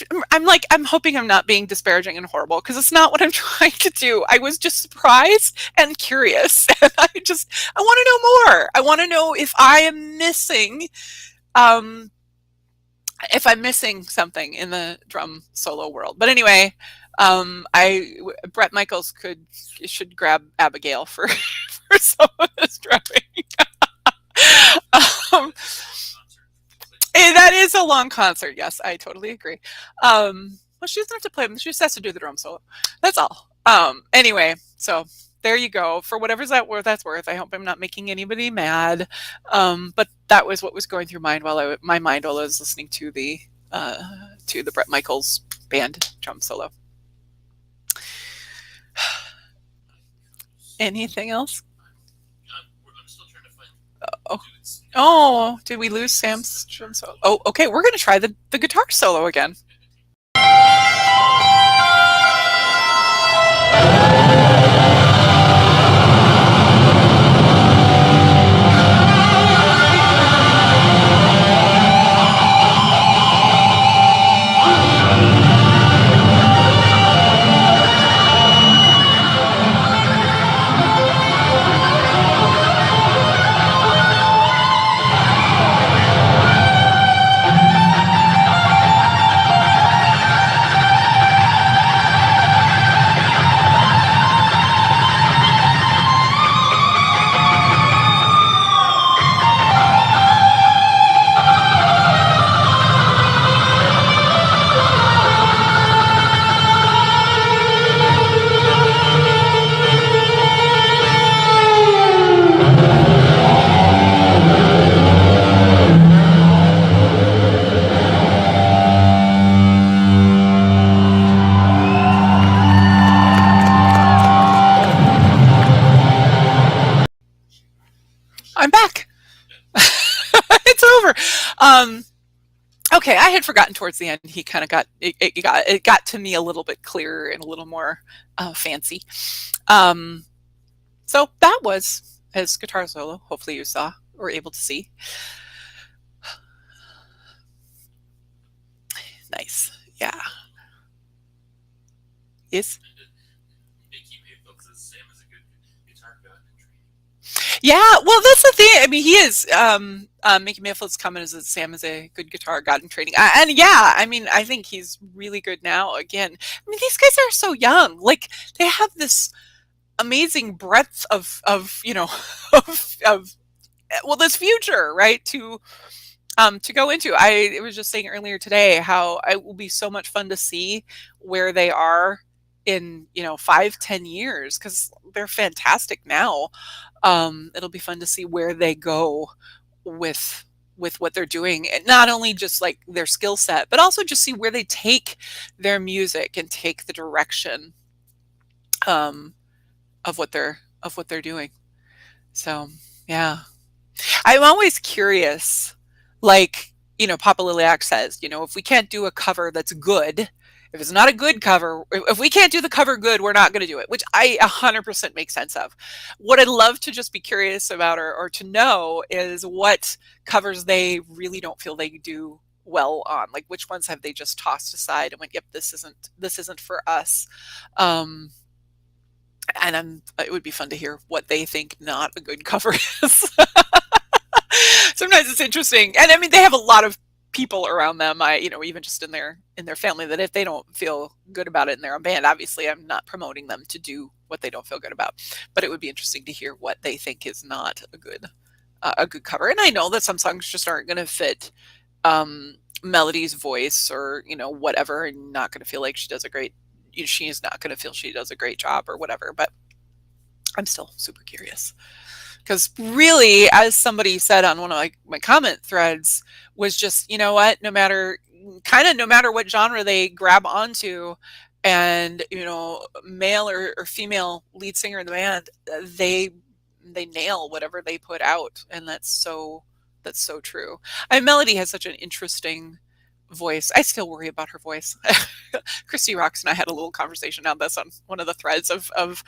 hoping I'm not being disparaging and horrible, because it's not what I'm trying to do. I was just surprised and curious, and I want to know more. I want to know if I am missing, something in the drum solo world. But anyway, Bret Michaels should grab Abigail for some of this drumming. That is a long concert. Yes, I totally agree. Well, she doesn't have to play them. She just has to do the drum solo. That's all. Anyway, so there you go. For whatever's that's worth. I hope I'm not making anybody mad. But that was what was going through my mind while I was listening to the Bret Michaels band drum solo. Anything else? I'm still trying to find. Oh, did we lose Sam's drum solo? Oh, okay. We're going to try the guitar solo again. over. Okay, I had forgotten towards the end. He kind of got to me a little bit clearer and a little more fancy. So that was his guitar solo. Hopefully you saw or able to see. Nice. Yeah. Yes. Yeah, well, that's the thing. I mean, he is Mickey Mayfield's coming as Sam is a good guitar god in training, and yeah, I mean, I think he's really good now. Again, I mean, these guys are so young. Like they have this amazing breadth of of well, this future, right? To go into. I was just saying earlier today how it will be so much fun to see where they are in 5-10 years because they're fantastic now. It'll be fun to see where they go with what they're doing, and not only just like their skill set, but also just see where they take their music and take the direction of what they're doing. So yeah, I'm always curious. Like, Papa Liliac says, if we can't do a cover that's good, if it's not a good cover, if we can't do the cover good, we're not going to do it, which I 100% make sense of. What I'd love to just be curious about or to know is what covers they really don't feel they do well on. Like which ones have they just tossed aside and went, yep, this isn't for us. And it would be fun to hear what they think not a good cover is. Sometimes it's interesting, and I mean they have a lot of people around them. Even just in their family, that if they don't feel good about it in their own band, obviously I'm not promoting them to do what they don't feel good about. But it would be interesting to hear what they think is not a good cover. And I know that some songs just aren't going to fit Melody's voice or whatever, and not going to feel like she does a great. She is not going to feel she does a great job or whatever. But I'm still super curious. Because really, as somebody said on one of my comment threads, was just, no matter what genre they grab onto, and male or female lead singer in the band, they nail whatever they put out, and that's so true. Melody has such an interesting voice. I still worry about her voice. Christy Rocks and I had a little conversation on this on one of the threads of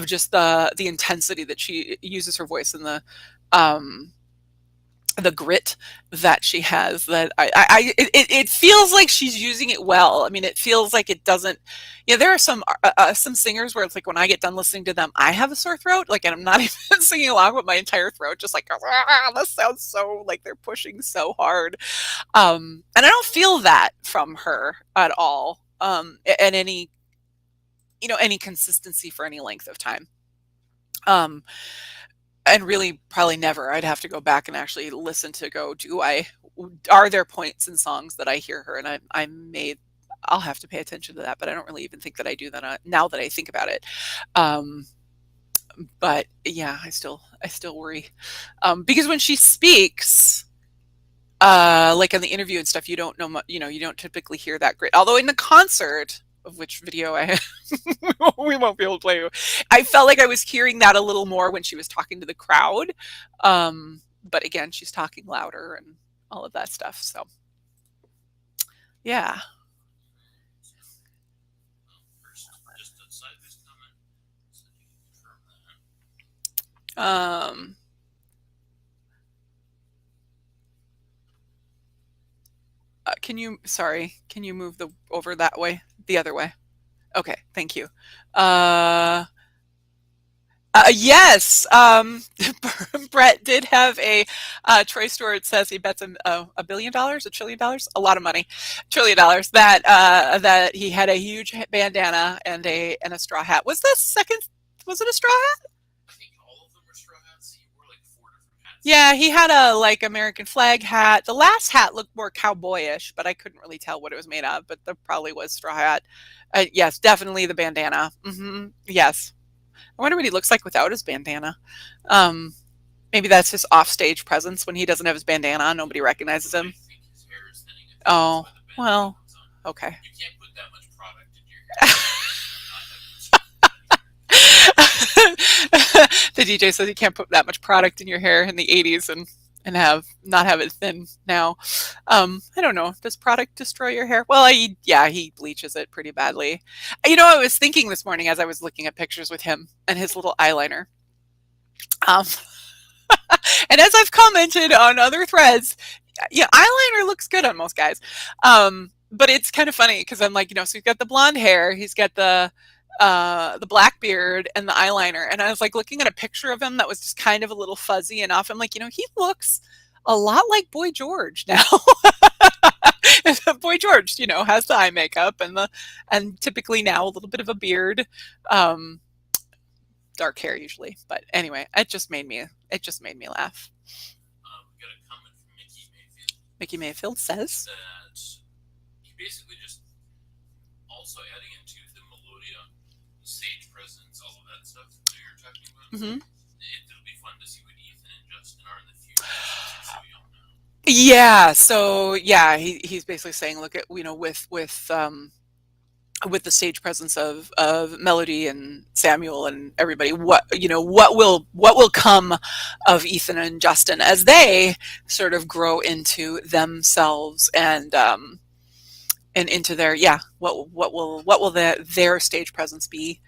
just the intensity that she uses her voice and the grit that she has, that it feels like she's using it well. I mean, it feels like it doesn't, there are some singers where it's like when I get done listening to them, I have a sore throat, like, and I'm not even singing along with my entire throat, just like, this sounds so like they're pushing so hard. And I don't feel that from her at all, and any consistency for any length of time. And really probably never. I'd have to go back and actually listen to are there points in songs that I hear her and I'll have to pay attention to that, but I don't really even think that I do that now that I think about it. But yeah, I still worry. Because when she speaks, like in the interview and stuff, you don't know, you don't typically hear that grit. Although in the concert, of which video we won't be able to play, I felt like I was hearing that a little more when she was talking to the crowd. But again, she's talking louder and all of that stuff. So yeah. Can you move over that way? The other way. Okay, thank you. Yes, Brett did have a Troy Stewart says he bets $1 billion, $1 trillion, a lot of money, $1 trillion, that he had a huge bandana and a straw hat. Was it a straw hat? I think all of them were straw hats. He wore like 4 different hats. Yeah, he had a American flag hat. The last hat looked more cowboyish, but I couldn't really tell what it was made of. But there probably was straw hat. Yes, definitely the bandana. Yes. I wonder what he looks like without his bandana. Maybe that's his offstage presence when he doesn't have his bandana on. Nobody recognizes him. I think his hair is thinning. Oh, well, okay. You can't put that much product in your hair. The DJ says you can't put that much product in your hair in the 80s, and and not have it thin now. I don't know. Does product destroy your hair? Well, he bleaches it pretty badly. I was thinking this morning as I was looking at pictures with him and his little eyeliner. Um, and as I've commented on other threads, yeah, eyeliner looks good on most guys. But it's kind of funny because I'm like, so he's got the blonde hair, he's got the black beard and the eyeliner. And I was like looking at a picture of him that was just kind of a little fuzzy and off. I'm like, he looks a lot like Boy George now. Boy George, has the eye makeup and typically now a little bit of a beard, dark hair usually. But anyway, it just made me laugh. We got a comment from Mickey Mayfield. Mickey Mayfield says that he basically just also adding into the melodia, the stage presence, all of that stuff that you're talking about. Mm-hmm. It'll be fun to see what Ethan and Justin are in the future. So young now. Yeah. So yeah, he's basically saying, look at with the stage presence of Melody and Samuel and everybody, what will come of Ethan and Justin as they sort of grow into themselves and into their what will their stage presence be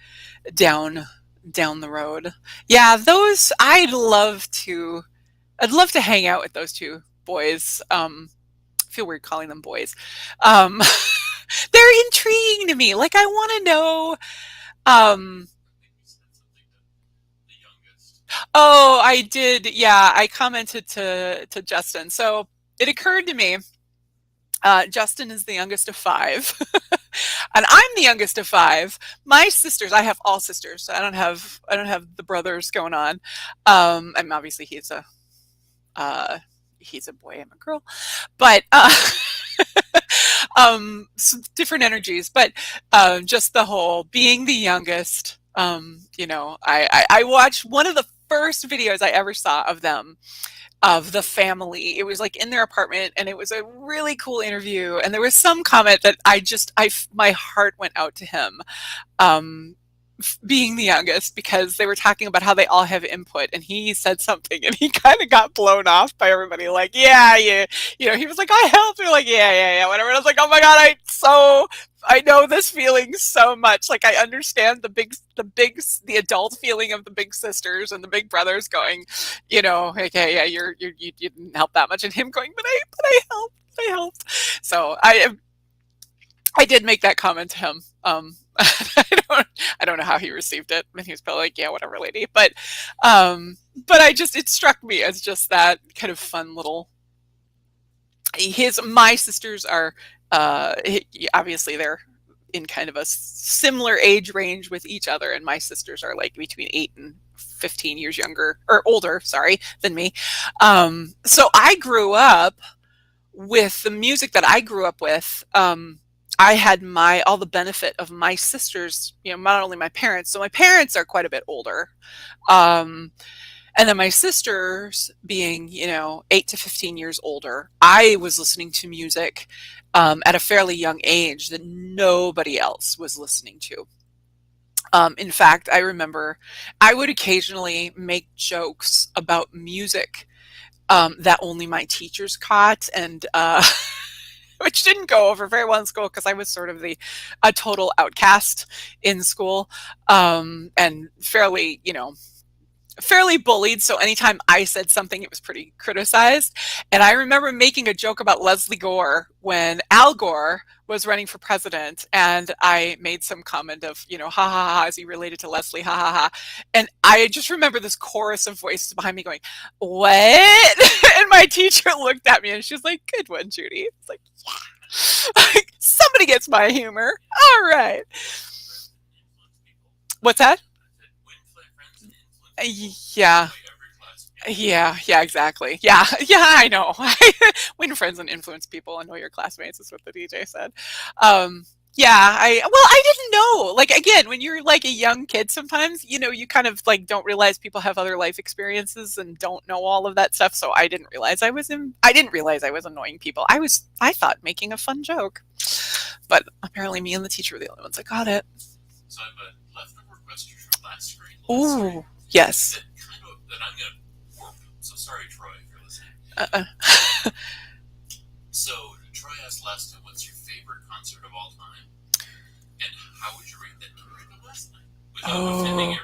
down the road. Yeah, those I'd love to hang out with those two boys. I feel weird calling them boys. They're intriguing to me. Like, I want to know. Oh, I did. Yeah, I commented to Justin. So it occurred to me, Justin is the youngest of 5. And I'm the youngest of 5. My sisters, I have all sisters. So I don't have the brothers going on. And obviously he's a boy, I'm a girl. But different energies, but just the whole being the youngest. I watched one of the first videos I ever saw of them, of the family. It was like in their apartment, and it was a really cool interview. And there was some comment that my heart went out to him, being the youngest, because they were talking about how they all have input, and he said something and he kind of got blown off by everybody, like, yeah, he was like, I helped. They're like, yeah, whatever. And I was like, oh my God, I know this feeling so much. Like, I understand the adult feeling of the big sisters and the big brothers going, okay, yeah, you didn't help that much, and him going, but I helped. So I did make that comment to him. I don't know how he received it. I mean, he was probably like, yeah, whatever, lady. But it struck me as just that kind of fun little. My sisters are, obviously they're in kind of a similar age range with each other, and my sisters are like between 8 and 15 years younger or older, than me. So I grew up with the music that I grew up with. I had all the benefit of my sisters, not only my parents. So my parents are quite a bit older. And then my sisters being, 8 to 15 years older, I was listening to music at a fairly young age that nobody else was listening to. In fact, I remember I would occasionally make jokes about music that only my teachers caught, and which didn't go over very well in school because I was sort of a total outcast in school, and fairly bullied. So anytime I said something, it was pretty criticized. And I remember making a joke about Leslie Gore when Al Gore was running for president, and I made some comment of, ha ha ha, is he related to Leslie? Ha ha ha. And I just remember this chorus of voices behind me going, what? And my teacher looked at me and she was like, good one, Judy. It's like, yeah. Somebody gets my humor. All right. What's that? Yeah, exactly. Yeah, I know. Win friends and influence people and know your classmates is what the DJ said. I didn't know. Like, again, when you're like a young kid, sometimes, you kind of like don't realize people have other life experiences and don't know all of that stuff. So I didn't realize I was annoying people. I thought making a fun joke, but apparently me and the teacher were the only ones that got it. So I have a leftover question from last screen. Ooh. Yes. That I'm going to warp. So sorry, Troy, if you're listening. So, Troy asked last time, what's your favorite concert of all time? And how would you rate that compared to last night? Without offending everyone.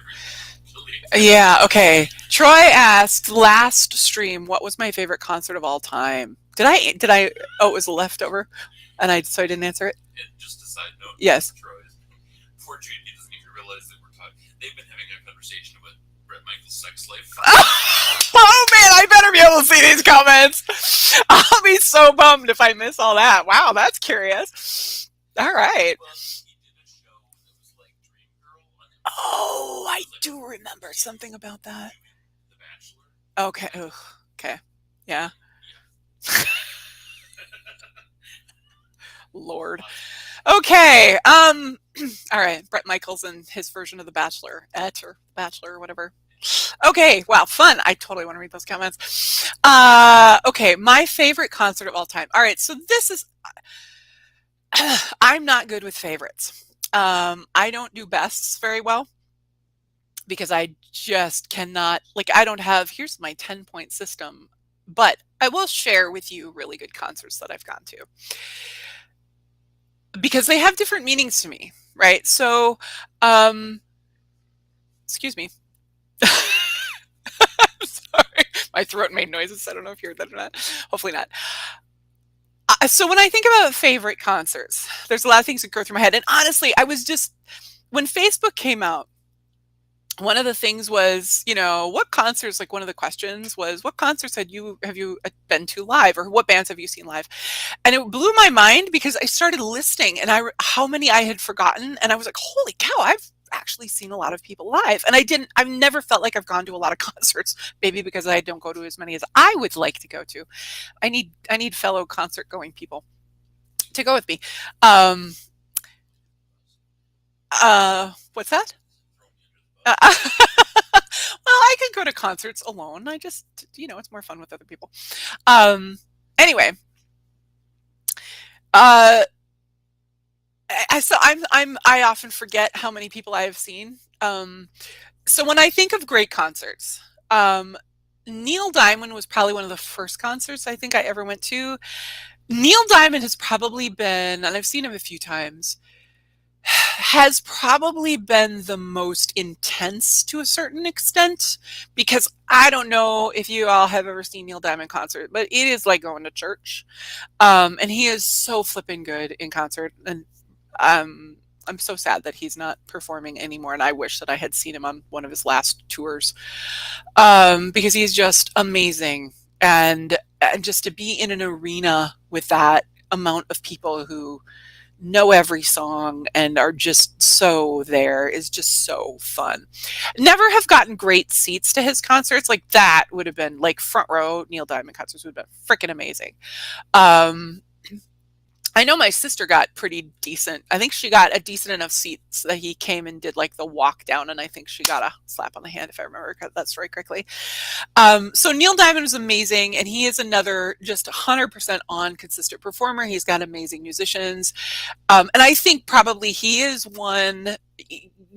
Yeah, okay. Troy asked last stream, what was my favorite concert of all time? Did I, oh, it was a leftover, and so I didn't answer it? And just a side note. Yes. Troy, poor Judy doesn't even realize that we're talking. They've been having a conversation about Bret Michaels' sex life. Oh man, I better be able to see these comments. I'll be so bummed if I miss all that. Wow, that's curious. All right. Well, he did a show that was like Dream Girl on it. Oh, I do remember something about that. The Bachelor. Okay. Ugh. Okay. Yeah. Lord. Okay. All right. Bret Michaels and his version of The Bachelor, or Bachelor, or whatever. Okay. Wow. Fun. I totally want to read those comments. Okay. My favorite concert of all time. All right. So this is, I'm not good with favorites. I don't do bests very well because I just cannot, like, I don't have, here's my 10-point system, but I will share with you really good concerts that I've gone to because they have different meanings to me, right? So, excuse me. Sorry, my throat made noises. I don't know if you heard that or not. Hopefully not. So when I think about favorite concerts, there's a lot of things that go through my head. And honestly, when Facebook came out, one of the things was, what concerts, like one of the questions was, what concerts have you been to live, or what bands have you seen live? And it blew my mind because I started listing and how many I had forgotten. And I was like, holy cow, I've actually seen a lot of people live. And I've never felt like I've gone to a lot of concerts, maybe because I don't go to as many as I would like to go to. I need fellow concert going people to go with me. What's that? Well, I could go to concerts alone. I just, it's more fun with other people. Anyway, I often forget how many people I have seen. So when I think of great concerts, Neil Diamond was probably one of the first concerts I think I ever went to. Neil Diamond has probably been, and I've seen him a few times, has probably been the most intense to a certain extent, because I don't know if you all have ever seen Neil Diamond concert, but it is like going to church. And he is so flipping good in concert. And I'm so sad that he's not performing anymore. And I wish that I had seen him on one of his last tours, because he's just amazing. And just to be in an arena with that amount of people who know every song and are just so there is just so fun. Never have gotten great seats to his concerts. Like that would have been like front row Neil Diamond concerts would have been freaking amazing. I know my sister got pretty decent. I think she got a decent enough seats that he came and did like the walk down, and I think she got a slap on the hand, if I remember that story correctly. So Neil Diamond is amazing, and he is another just 100% on consistent performer. He's got amazing musicians. And I think probably he is one,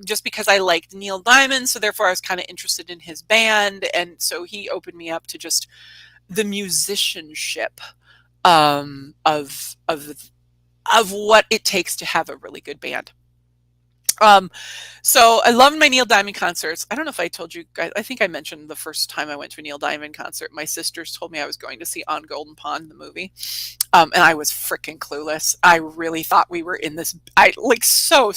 just because I liked Neil Diamond, so therefore I was kind of interested in his band, and so he opened me up to just the musicianship of what it takes to have a really good band. So I loved my Neil Diamond concerts. I don't know if I told you guys, I think I mentioned the first time I went to a Neil Diamond concert, my sisters told me I was going to see On Golden Pond, the movie. And I was freaking clueless. I really thought we were in this, so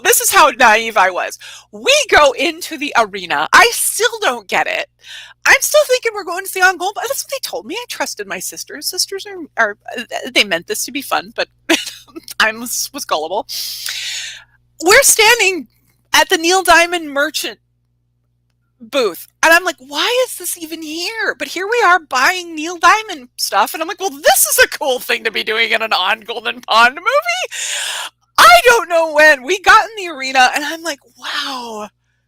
this is how naive I was. We go into the arena. I still don't get it. I'm still thinking we're going to see On Golden Pond. That's what they told me. I trusted my sisters. Sisters are they meant this to be fun, but I was gullible. We're standing at the Neil Diamond merchant booth, and I'm like, why is this even here? But here we are buying Neil Diamond stuff, and I'm like, well, this is a cool thing to be doing in an On Golden Pond movie. I don't know when we got in the arena, and I'm like, wow,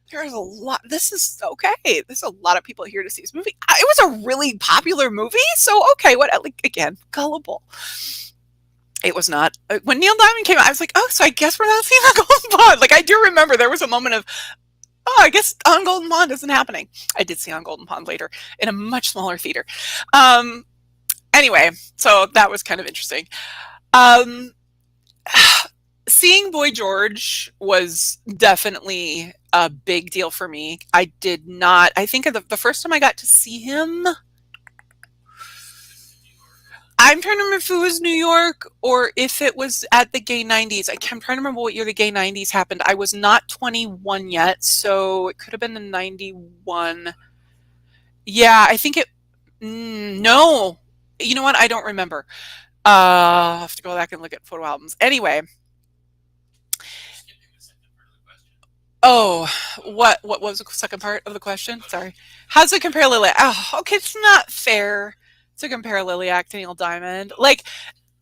there's a lot. This is okay. There's a lot of people here to see this movie. It was a really popular movie, so okay, what? Like, again, gullible. It was not. When Neil Diamond came out, I was like, oh, so I guess we're not seeing On Golden Pond. Like, I do remember there was a moment of, Oh, I guess On Golden Pond isn't happening. I did see On Golden Pond later in a much smaller theater. Um, anyway, so that was kind of interesting. Um, seeing Boy George was definitely a big deal for me. I did not, I think the first time I got to see him, I'm trying to remember if it was New York or if it was at the Gay 90s. I'm trying to remember what year the Gay 90s happened. I was not 21 yet, so it could have been in 91. Yeah, I think it, no. You know what? I don't remember. I'll have to go back and look at photo albums. Anyway, oh, what was the second part of the question? Sorry. How's it compare Liliac? Oh, okay, it's not fair to compare Liliac to Neil Diamond. Like,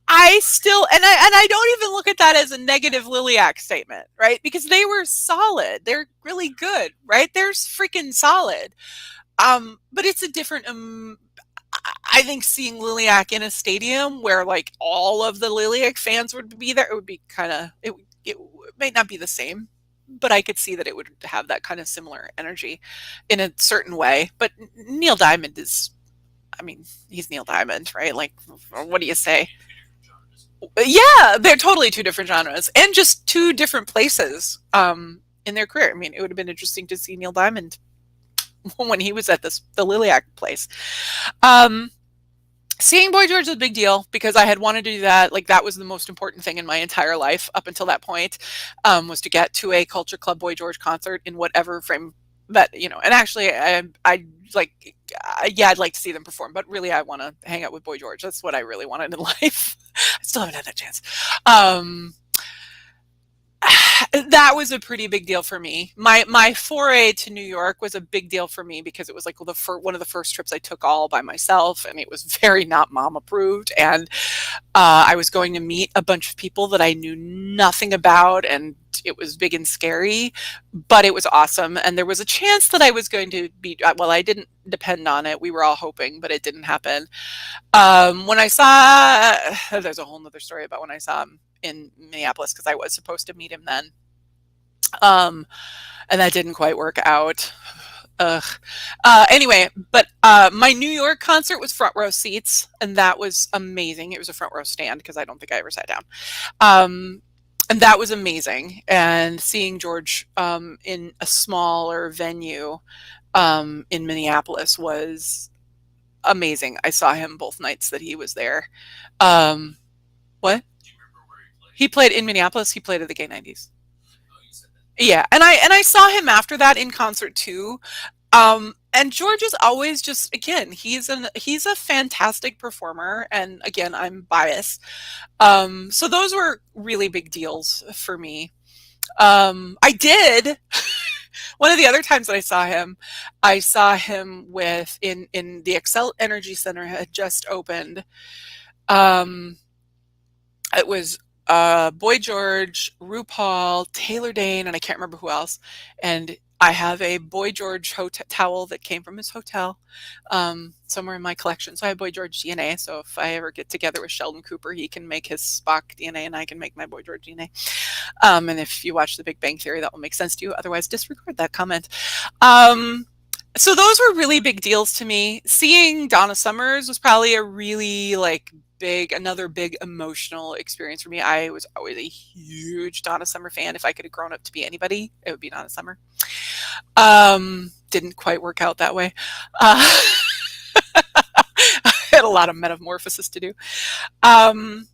I still, and I don't even look at that as a negative Liliac statement, right? Because they were solid. They're really good, right? They're freaking solid. But it's a different, I think seeing Liliac in a stadium where like all of the Liliac fans would be there, it would be kind of, it might not be the same, but I could see that it would have that kind of similar energy in a certain way. But Neil Diamond is, I mean, he's Neil Diamond, right? Like, what do you say? Yeah, they're totally two different genres and just two different places in their career. I mean, it would have been interesting to see Neil Diamond when he was at the Liliac place. Seeing Boy George is a big deal because I had wanted to do that. Like, that was the most important thing in my entire life up until that point, was to get to a Culture Club Boy George concert in whatever frame that, you know, and actually I like, yeah, I'd like to see them perform, but really I want to hang out with Boy George. That's what I really wanted in life. I still haven't had that chance. That was a pretty big deal for me. My foray to New York was a big deal for me because it was like one of the first trips I took all by myself, and it was very not mom approved. And I was going to meet a bunch of people that I knew nothing about, and it was big and scary, but it was awesome. And there was a chance that I was going to be, well, I didn't depend on it. We were all hoping, but it didn't happen. When I saw, there's a whole nother story about when I saw him in Minneapolis because I was supposed to meet him then. And that didn't quite work out. Ugh. Anyway, but my New York concert was front row seats, and that was amazing. It was a front row stand because I don't think I ever sat down. And that was amazing. And seeing George in a smaller venue in Minneapolis was amazing. I saw him both nights that he was there. What? He played in Minneapolis. He played at the Gay 90s. Yeah, and I saw him after that in concert too. And George is always just, again, he's a fantastic performer, and again, I'm biased. So those were really big deals for me. I did one of the other times that I saw him with in the Excel Energy Center had just opened. It was Boy George, RuPaul, Taylor Dane, and I can't remember who else. And I have a Boy George towel that came from his hotel somewhere in my collection. So I have Boy George DNA. So if I ever get together with Sheldon Cooper, he can make his Spock DNA and I can make my Boy George DNA. And if you watch The Big Bang Theory, that will make sense to you. Otherwise, disregard that comment. So those were really big deals to me. Seeing Donna Summers was probably a really another big emotional experience for me. I was always a huge Donna Summer fan. If I could have grown up to be anybody, it would be Donna Summer. Didn't quite work out that way. I had a lot of metamorphosis to do. And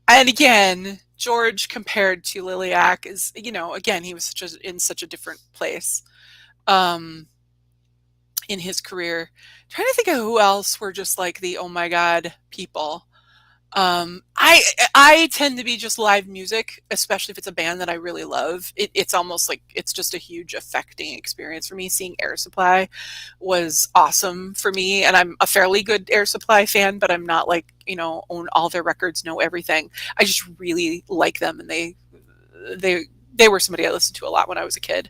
again, George compared to Liliac is, again, he was in such a different place in his career. Trying to think of who else were just like the oh my god people. I tend to be just live music, especially if it's a band that I really love. It's almost like it's just a huge affecting experience for me. Seeing Air Supply was awesome for me, and I'm a fairly good Air Supply fan, but I'm not like, own all their records, know everything. I just really like them, and they were somebody I listened to a lot when I was a kid.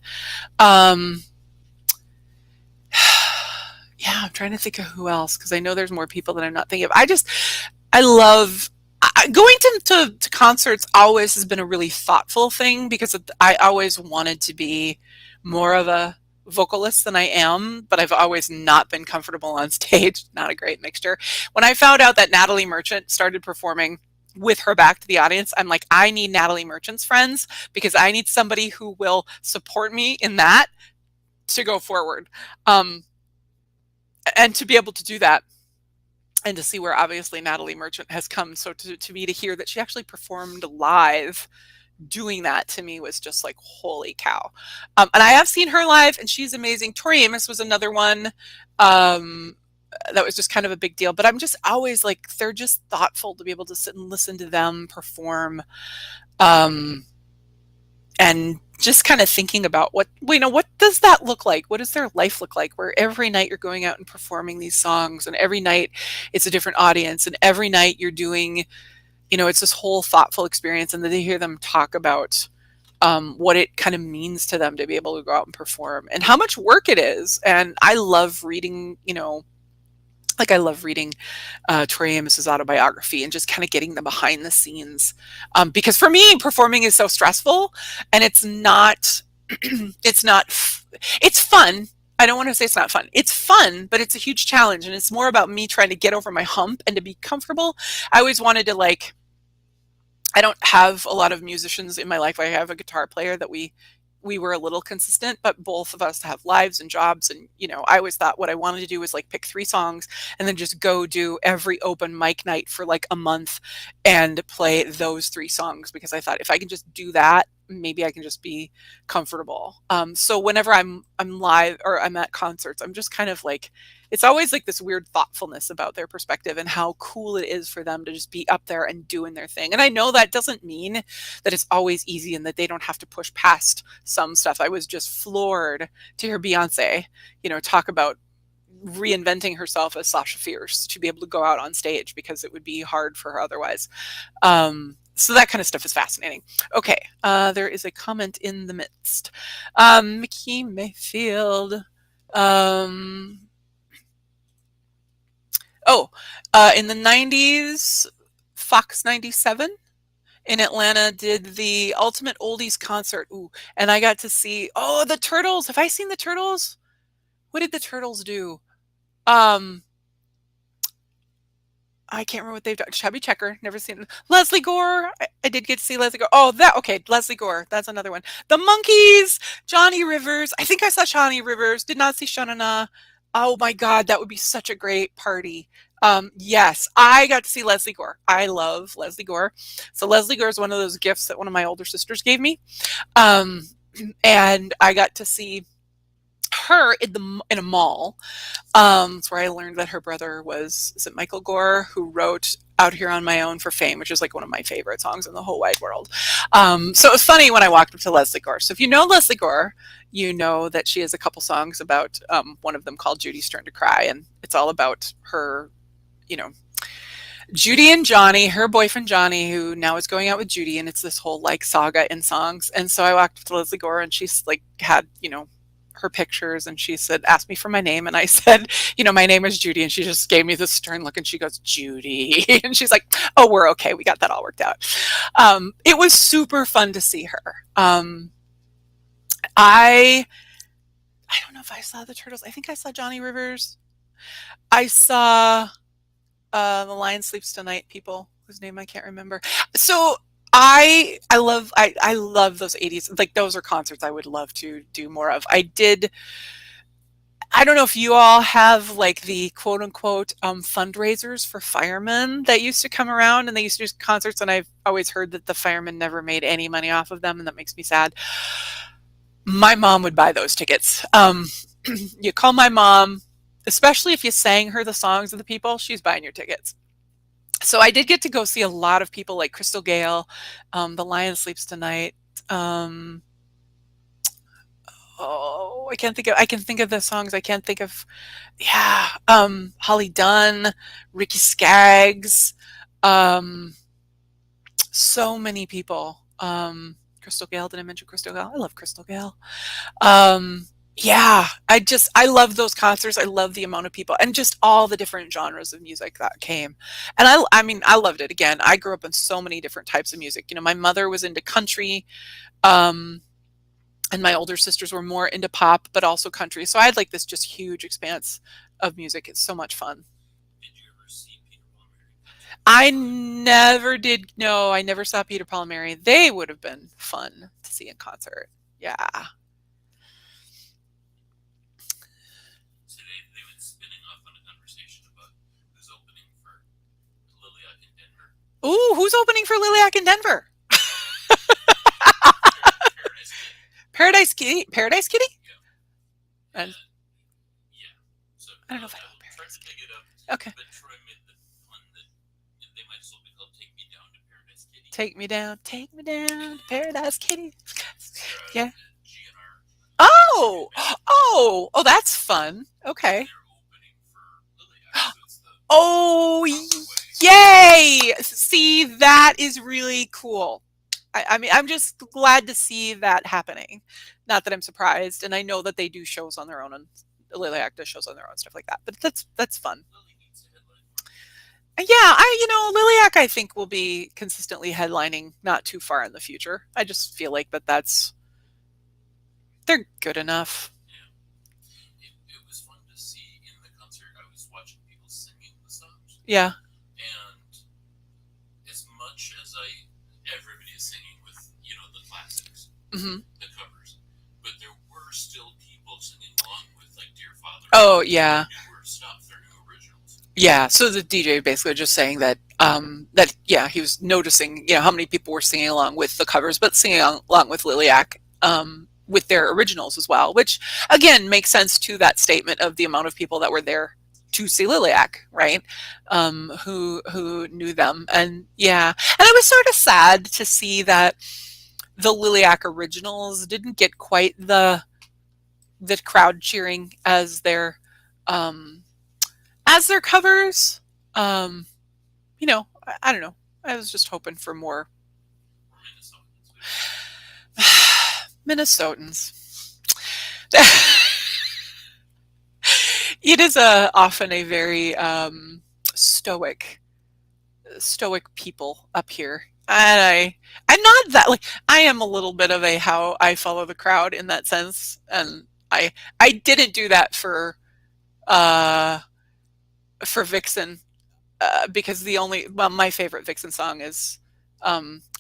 Yeah, I'm trying to think of who else, because I know there's more people that I'm not thinking of. I love going to concerts. Always has been a really thoughtful thing because I always wanted to be more of a vocalist than I am, but I've always not been comfortable on stage. Not a great mixture. When I found out that Natalie Merchant started performing with her back to the audience, I'm like, I need Natalie Merchant's friends because I need somebody who will support me in that to go forward. And to be able to do that and to see where obviously Natalie Merchant has come. So to me, to hear that she actually performed live doing that to me was just like, holy cow. And I have seen her live and she's amazing. Tori Amos was another one. That was just kind of a big deal, but I'm just always like, they're just thoughtful to be able to sit and listen to them perform. And just kind of thinking about what does that look like? What does their life look like? Where every night you're going out and performing these songs, and every night it's a different audience, and every night you're doing, it's this whole thoughtful experience. And then they hear them talk about what it kind of means to them to be able to go out and perform and how much work it is. And I love reading, I love reading Tori Amos's autobiography and just kind of getting the behind the scenes. Because for me, performing is so stressful, and it's fun. I don't want to say it's not fun. It's fun, but it's a huge challenge, and it's more about me trying to get over my hump and to be comfortable. I always wanted to I don't have a lot of musicians in my life. I have a guitar player that we were a little consistent, but both of us have lives and jobs. And, I always thought what I wanted to do was pick 3 songs and then just go do every open mic night for a month and play those 3 songs, because I thought if I can just do that, maybe I can just be comfortable. So whenever I'm live or I'm at concerts, I'm just kind of it's always this weird thoughtfulness about their perspective and how cool it is for them to just be up there and doing their thing. And I know that doesn't mean that it's always easy and that they don't have to push past some stuff. I was just floored to hear Beyonce, talk about reinventing herself as Sasha Fierce to be able to go out on stage, because it would be hard for her otherwise. So that kind of stuff is fascinating. Okay, there is a comment in the midst. Mickey Mayfield. In the 90s, Fox 97 in Atlanta did the Ultimate Oldies concert. Ooh, and I got to see, the Turtles. Have I seen the Turtles? What did the Turtles do? I can't remember what they've done. Chubby Checker, never seen them. Leslie Gore. I did get to see Leslie Gore. Okay, Leslie Gore. That's another one. The Monkees, Johnny Rivers. I think I saw Johnny Rivers. Did not see Shanana. Oh my God, that would be such a great party. Yes, I got to see Leslie Gore. I love Leslie Gore. So Leslie Gore is one of those gifts that one of my older sisters gave me. And I got to see her in a mall. It's where I learned that her brother is it Michael Gore, who wrote Out Here on My Own for Fame, which is one of my favorite songs in the whole wide world. So it was funny when I walked up to Leslie Gore. So if you know Leslie Gore, you know that she has a couple songs about, one of them called Judy's Turn to Cry. And it's all about her, Judy and Johnny, her boyfriend Johnny, who now is going out with Judy. And it's this whole saga in songs. And so I walked up to Leslie Gore and she's had, her pictures, and she said, asked me for my name, and I said, my name is Judy, and she just gave me this stern look and she goes, Judy, and she's like, oh, we're okay, we got that all worked out. It was super fun to see her. I don't know if I saw the Turtles. I think I saw Johnny Rivers. I saw the Lion Sleeps Tonight people, whose name I can't remember. So I love those 80s. Those are concerts I would love to do more of. I don't know if you all have the quote unquote fundraisers for firemen that used to come around, and they used to do concerts, and I've always heard that the firemen never made any money off of them, and that makes me sad. My mom would buy those tickets. You call my mom, especially if you sang her the songs of the people, she's buying your tickets. So I did get to go see a lot of people like Crystal Gale, The Lion Sleeps Tonight. I can think of the songs. I can't think of, Holly Dunn, Ricky Skaggs, so many people. Crystal Gale, did I mention Crystal Gale? I love Crystal Gale. I love those concerts. I love the amount of people and just all the different genres of music that came. And I loved it. Again, I grew up in so many different types of music. My mother was into country. And my older sisters were more into pop, but also country. So I had like this just huge expanse of music. It's so much fun. Did you ever see Peter Paul and Mary in concert? I never did. No, I never saw Peter, Paul, and Mary. They would have been fun to see in concert. Yeah. So they've been spinning off on a conversation about who's opening for Liliac in Denver. Ooh, who's opening for Liliac in Denver? Paradise Kitty. Paradise Kitty? Yeah. And Yeah. So I don't know if I know tried Paradise to dig it up. Okay. But Troy made the pun that they might as well be called "Take Me Down to Paradise Kitty." Take me down, Paradise Kitty. Yeah. GNR. Oh, oh, that's fun. Okay. They're opening for Liliac, so it's the Oh, way. yay! See, that is really cool. I mean, I'm just glad to see that happening. Not that I'm surprised, and I know that they do shows on their own, and Liliac does shows on their own, stuff like that. But that's fun. Lily needs a headline. Yeah, Liliac I think will be consistently headlining not too far in the future. I just feel like they're good enough. Yeah. It was fun to see in the concert. I was watching people singing the songs, Yeah. and as much as everybody is singing with the classics, Hmm. the covers, but there were still people singing along with like "Dear Father." Oh, yeah. Newer stuff, their new originals. Yeah, so the DJ basically just saying that yeah, he was noticing how many people were singing along with the covers, but singing along with Liliac with their originals as well, which again makes sense to that statement of the amount of people that were there to see Liliac, right? Who knew them, and yeah, and I was sort of sad to see that the Liliac originals didn't get quite the crowd cheering as their covers. I don't know. I was just hoping for more Minnesotans. It is often a very stoic people up here, and I'm not that like I am a little bit of a how I follow the crowd in that sense, and I didn't do that for Vixen. Because my favorite Vixen song is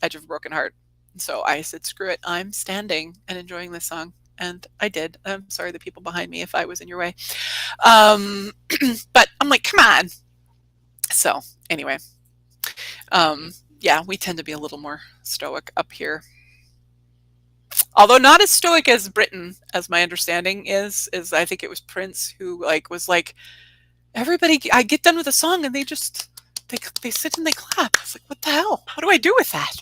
Edge of a Broken Heart. So I said, screw it, I'm standing and enjoying this song. And I did. I'm sorry, the people behind me, if I was in your way. But I'm like, come on. So anyway, yeah, we tend to be a little more stoic up here. Although not as stoic as Britain, as my understanding is I think it was Prince who was like, everybody, I get done with a song and they sit and they clap. It's like, what the hell? What do I do with that?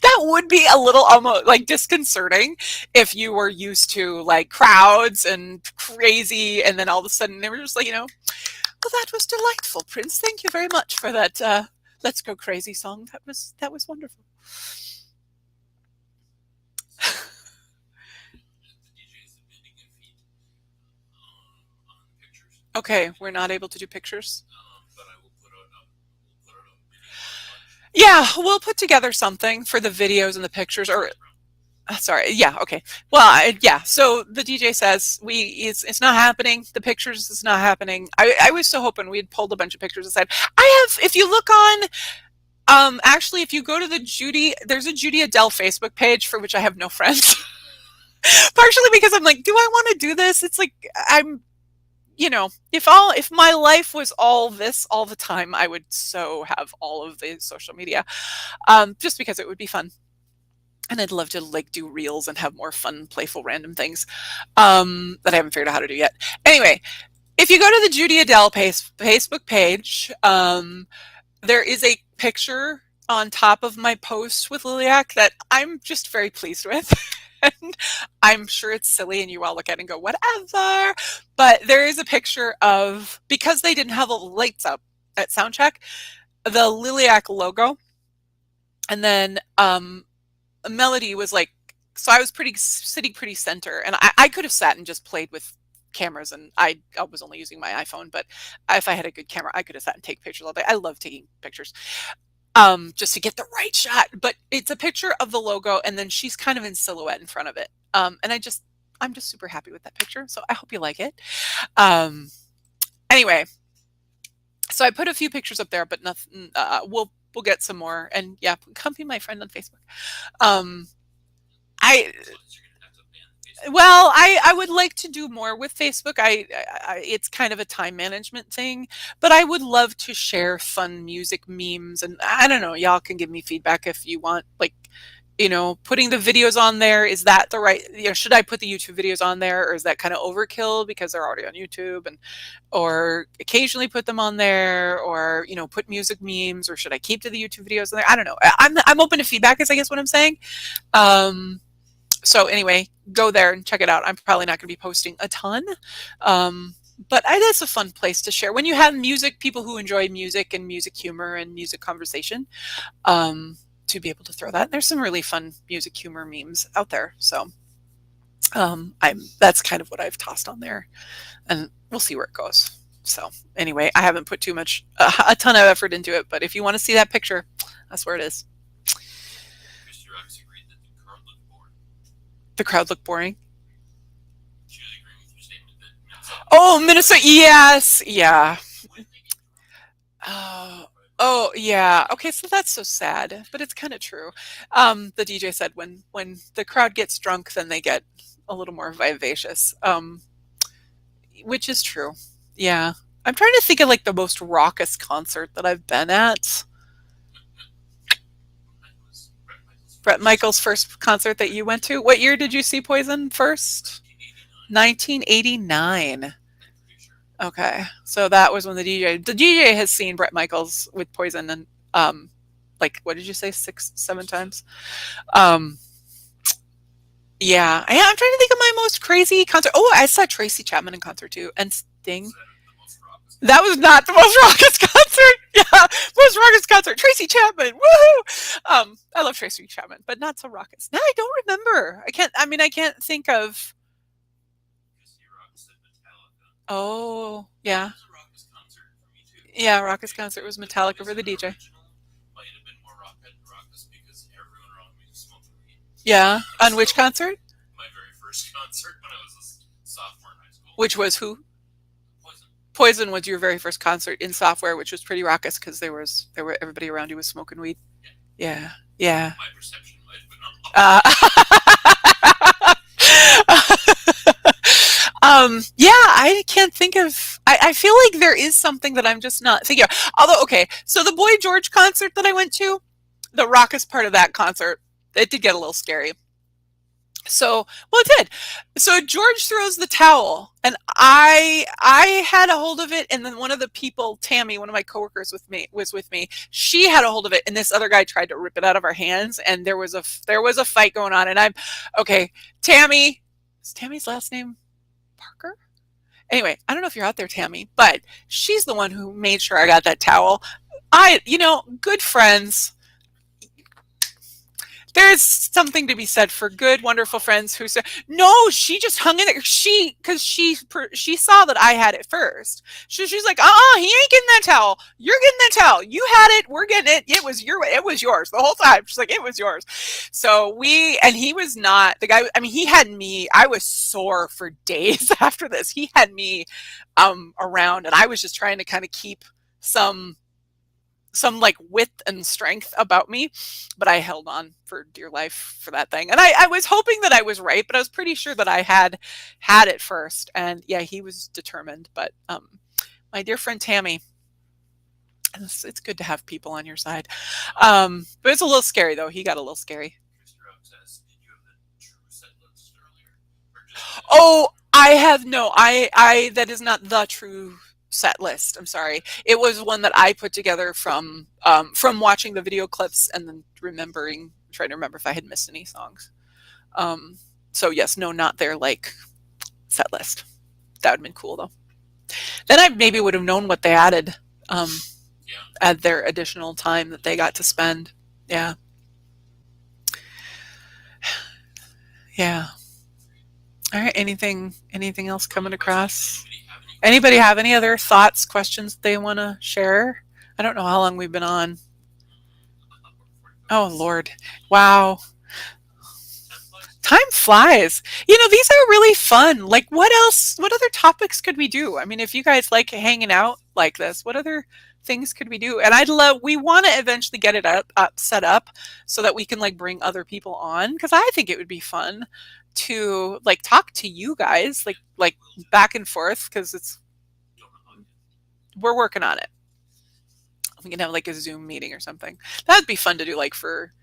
That would be a little almost like disconcerting if you were used to like crowds and crazy, and then all of a sudden they were just like, well, that was delightful, Prince. Thank you very much for that Let's Go Crazy song. That was wonderful. Okay, we're not able to do pictures. But I will put out a video. Yeah, we'll put together something for the videos and the pictures. Or, sorry, yeah, okay. Well, yeah. So the DJ says it's not happening. The pictures is not happening. I was so hoping we had pulled a bunch of pictures and said, if you look on, actually, if you go to there's a JudyAdele Facebook page for which I have no friends. Partially because I'm like, do I want to do this? It's like if my life was all this all the time, I would so have all of the social media, just because it would be fun. And I'd love to like do reels and have more fun, playful, random things that I haven't figured out how to do yet. Anyway, if you go to the JudyAdele Facebook page, there is a picture on top of my post with Liliac that I'm just very pleased with. And I'm sure it's silly and you all look at it and go, whatever. But there is a picture of, because they didn't have the lights up at Soundcheck, the Liliac logo. And then Melody was like, so I was sitting pretty center. And I could have sat and just played with cameras, and I was only using my iPhone. But if I had a good camera, I could have sat and take pictures all day. I love taking pictures. just to get the right shot. But it's a picture of the logo, and then she's kind of in silhouette in front of it. And I'm just super happy with that picture. So I hope you like it. Anyway, so I put a few pictures up there, but nothing. We'll get some more, and yeah, come be my friend on Facebook. I Well, I would like to do more with Facebook. It's kind of a time management thing, but I would love to share fun music memes, and I don't know, y'all can give me feedback if you want, like, putting the videos on there, is that the right, should I put the YouTube videos on there, or is that kind of overkill because they're already on YouTube, or occasionally put them on there, or, put music memes, or should I keep to the YouTube videos on there? I don't know. I'm open to feedback, is I guess what I'm saying. So anyway, go there and check it out. I'm probably not going to be posting a ton, but that's a fun place to share. When you have music, people who enjoy music and music humor and music conversation, to be able to throw that. There's some really fun music humor memes out there. So that's kind of what I've tossed on there, and we'll see where it goes. So anyway, I haven't put a ton of effort into it, but if you want to see that picture, that's where it is. The crowd looked boring. Oh, Minnesota. Yes. Yeah. Oh, yeah. Okay, so that's so sad, but it's kind of true. The DJ said when the crowd gets drunk, then they get a little more vivacious, which is true. Yeah. I'm trying to think of like the most raucous concert that I've been at. Bret Michaels' first concert that you went to. What year did you see Poison first? 1989. Okay, so that was when the DJ has seen Bret Michaels with Poison, and like, what did you say, 6, 7 times? Yeah, I'm trying to think of my most crazy concert. Oh, I saw Tracy Chapman in concert too, and Sting. That was not the most raucous concert. Yeah, most raucous concert. Tracy Chapman. Woohoo! I love Tracy Chapman, but not so raucous. No, I don't remember. I can't think of. Oh, yeah. Yeah, raucous concert was Metallica for the DJ. Yeah, on which concert? My very first concert when I was a sophomore in high school. Which was who? Poison was your very first concert in software, which was pretty raucous because there were everybody around you was smoking weed. Yeah. My perception might have been yeah, I can't think of. I feel like there is something that I'm just not thinking of. Although, okay, so the Boy George concert that I went to, the raucous part of that concert, it did get a little scary. So, well, it did. So George throws the towel, and I had a hold of it, and then one of the people, Tammy, one of my coworkers was with me. She had a hold of it, and this other guy tried to rip it out of our hands, and there was a fight going on. And I'm okay. Tammy, is Tammy's last name Parker? Anyway, I don't know if you're out there, Tammy, but she's the one who made sure I got that towel. Good friends. There's something to be said for good, wonderful friends who said, no, she just hung in there. Because she saw that I had it first. She's like, he ain't getting that towel. You're getting that towel. You had it. We're getting it. It was yours the whole time. She's like, it was yours. So and he was not the guy. I mean, he had me. I was sore for days after this. He had me around, and I was just trying to kind of keep some like width and strength about me, but I held on for dear life for that thing. And I was hoping that I was right, but I was pretty sure that I had it first. And yeah, he was determined. But my dear friend Tammy, it's good to have people on your side. But it's a little scary though. He got a little scary. Oh, I have no. That is not the true set list. I'm sorry. It was one that I put together from watching the video clips and then trying to remember if I had missed any songs. So yes, no, not their like set list. That would have been cool though. Then I maybe would have known what they added at their additional time that they got to spend. Yeah. Yeah. All right. Anything else coming across? Anybody have any other thoughts, questions they want to share? I don't know how long we've been on. Oh, Lord. Wow. Time flies. Time flies. These are really fun. Like, what else? What other topics could we do? I mean, if you guys like hanging out like this, what other things could we do? And we want to eventually get it set up so that we can like bring other people on because I think it would be fun to like talk to you guys like back and forth because we're working on it. We can have like a Zoom meeting or something. That'd be fun to do like for,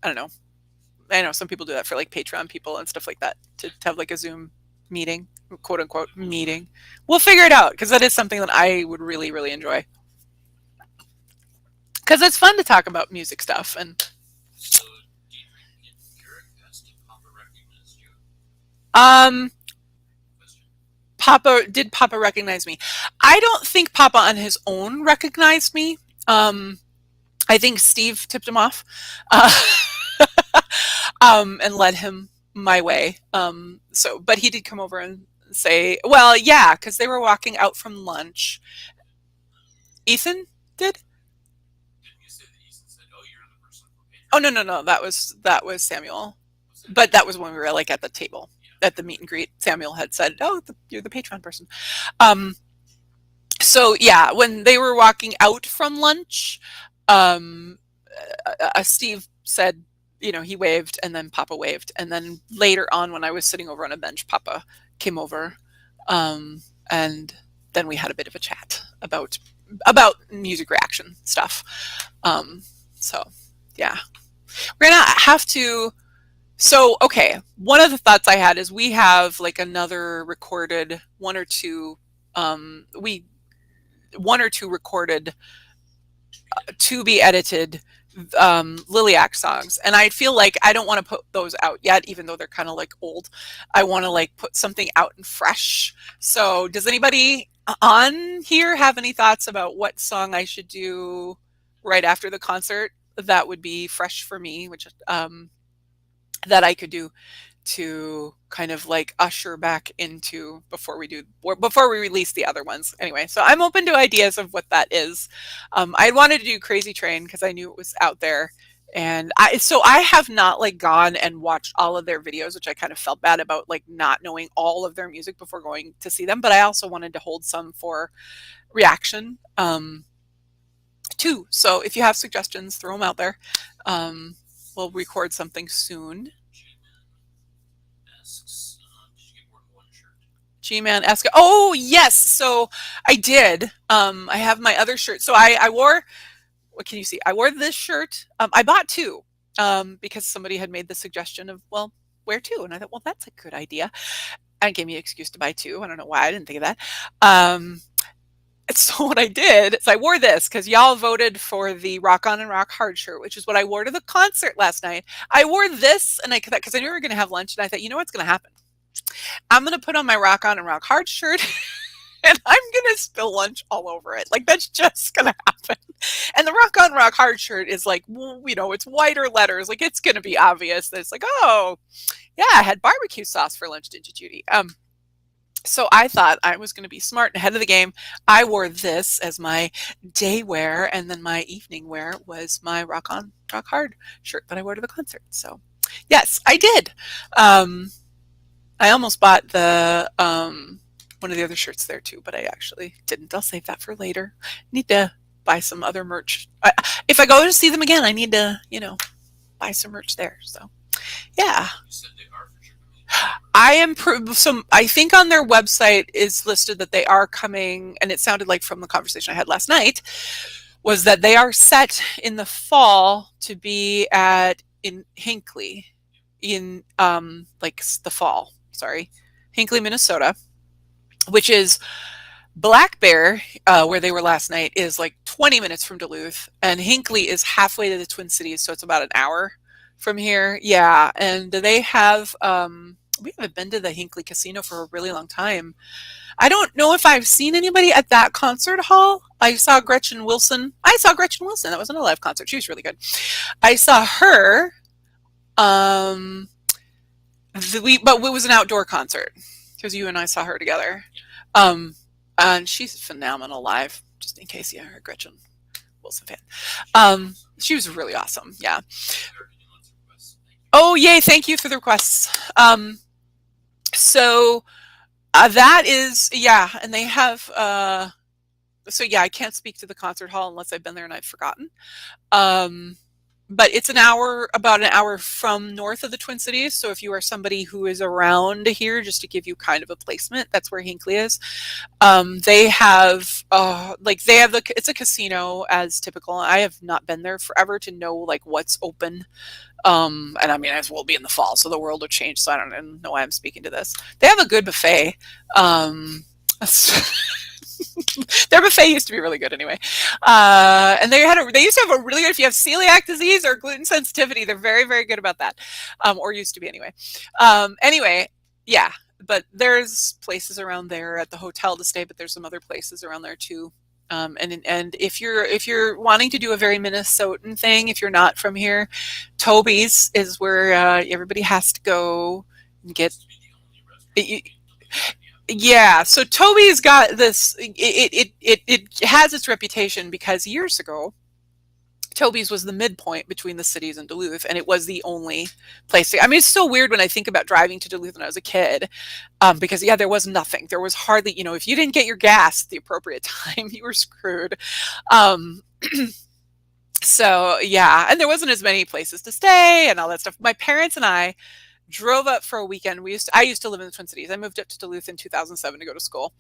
I don't know. I know some people do that for like Patreon people and stuff like that to have like a Zoom meeting, quote unquote meeting. We'll figure it out because that is something that I would really, really enjoy. Because it's fun to talk about music stuff. And So, Deidre, if Garrett asked if Papa recognized you, question. Did Papa recognize me? I don't think Papa on his own recognized me. I think Steve tipped him off. And led him my way. But he did come over and say, well, yeah, because they were walking out from lunch. Ethan did? Didn't you say that Ethan said, "Oh, you're the person for Patreon"? Oh, no. That was Samuel. But that was when we were like at the table at the meet and greet. Samuel had said, "Oh, you're the Patreon person." So yeah, when they were walking out from lunch, Steve said, he waved and then Papa waved. And then later on when I was sitting over on a bench, Papa came over. And then we had a bit of a chat about music reaction stuff. So yeah, we're going to have to. So, okay. One of the thoughts I had is we have like another recorded one or two recorded to be edited Liliac songs, and I feel like I don't want to put those out yet, even though they're kind of like old. I want to like put something out and fresh. So does anybody on here have any thoughts about what song I should do right after the concert that would be fresh for me, which that I could do to kind of like usher back into before we release the other ones? Anyway, so I'm open to ideas of what that is. I wanted to do Crazy Train because I knew it was out there, and I have not like gone and watched all of their videos, which I kind of felt bad about, like not knowing all of their music before going to see them. But I also wanted to hold some for reaction too. So if you have suggestions, throw them out there. We'll record something soon. G-Man asks, oh yes, so I did. I have my other shirt. So I wore, what can you see? I wore this shirt. I bought two because somebody had made the suggestion of, well, wear two. And I thought, well, that's a good idea. And it gave me an excuse to buy two. I don't know why I didn't think of that. So what I did is I wore this because y'all voted for the Rock On and Rock Hard shirt, which is what I wore to the concert last night. I wore this and because I knew we were going to have lunch, and I thought, you know what's going to happen? I'm going to put on my Rock On and Rock Hard shirt and I'm going to spill lunch all over it. Like, that's just going to happen. And the Rock On Rock Hard shirt is like, it's whiter letters. Like, it's going to be obvious that it's like, oh, yeah, I had barbecue sauce for lunch, did you, Judy? So I thought I was going to be smart and ahead of the game. I wore this as my day wear, and then my evening wear was my Rock On Rock Hard shirt that I wore to the concert. So yes, I did. I almost bought the one of the other shirts there too, but I actually didn't. I'll save that for later. Need to buy some other merch. If I go to see them again, I need to, buy some merch there. So yeah. I think on their website is listed that they are coming, and it sounded like from the conversation I had last night was that they are set in the fall to be in Hinckley in the fall. Sorry, Hinckley, Minnesota, which is Black Bear, where they were last night, is like 20 minutes from Duluth, and Hinckley is halfway to the Twin Cities, so it's about an hour from here. Yeah, and they have we haven't been to the Hinckley Casino for a really long time. I don't know if I've seen anybody at that concert hall. I saw Gretchen Wilson. That wasn't a live concert. She was really good. I saw her. But it was an outdoor concert because you and I saw her together. And she's phenomenal live, just in case you heard Gretchen Wilson fan. She was really awesome. Yeah. Oh, yay. Thank you for the requests. So that is, yeah. And they have, so yeah, I can't speak to the concert hall unless I've been there and I've forgotten. But it's about an hour from north of the Twin Cities. So if you are somebody who is around here, just to give you kind of a placement, that's where Hinckley is. They have, it's a casino as typical. I have not been there forever to know like what's open. And I mean, as we'll be in the fall, so the world will change. So I don't even know why I'm speaking to this. They have a good buffet. Their buffet used to be really good anyway. And they used to have a really good, if you have celiac disease or gluten sensitivity, they're very, very good about that. Or used to be anyway. Anyway, yeah, but there's places around there at the hotel to stay, but there's some other places around there too. And if you're wanting to do a very Minnesotan thing, if you're not from here, Toby's is where everybody has to go and get. Yeah, so Toby's got this. It has its reputation because years ago, Toby's was the midpoint between the cities and Duluth, and it was the only place. I mean, it's so weird when I think about driving to Duluth when I was a kid, because yeah, there was nothing. There was hardly, if you didn't get your gas at the appropriate time, you were screwed. So yeah, and there wasn't as many places to stay and all that stuff. My parents and I drove up for a weekend. I used to live in the Twin Cities. I moved up to Duluth in 2007 to go to school,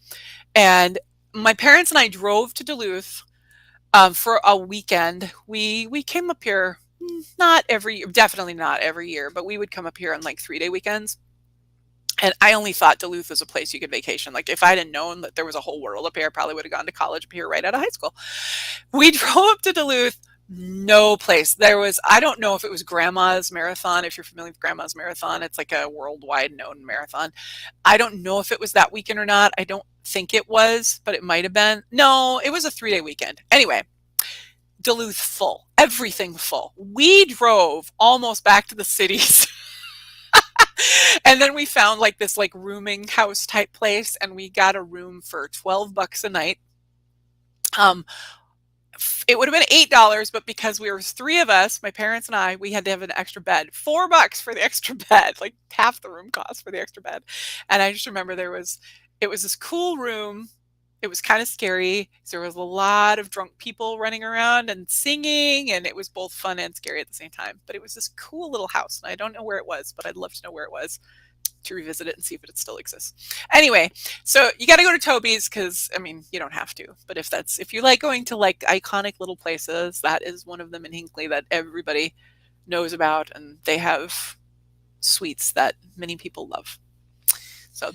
and my parents and I drove to Duluth for a weekend. We came up here definitely not every year, but we would come up here on like 3-day weekends. And I only thought Duluth was a place you could vacation. Like if I'd have known that there was a whole world up here, I probably would have gone to college up here right out of high school. We drove up to Duluth. No place. I don't know if it was Grandma's Marathon. If you're familiar with Grandma's Marathon, it's like a worldwide known marathon. I don't know if it was that weekend or not. I don't think it was, but it might have been. No, it was a 3-day weekend. Anyway, Duluth full. Everything full. We drove almost back to the cities. And then we found like this like rooming house type place, and we got a room for $12 a night. It would have been $8, but because we were 3 of us, my parents and I, we had to have an extra bed. $4 for the extra bed, like half the room cost for the extra bed. And I just remember it was this cool room. It was kind of scary. There was a lot of drunk people running around and singing, and it was both fun and scary at the same time. But it was this cool little house, and I don't know where it was, but I'd love to know where it was to revisit it and see if it still exists. Anyway, so you got to go to Toby's because, I mean, you don't have to, but if you like going to like iconic little places, that is one of them in Hinckley that everybody knows about, and they have sweets that many people love. So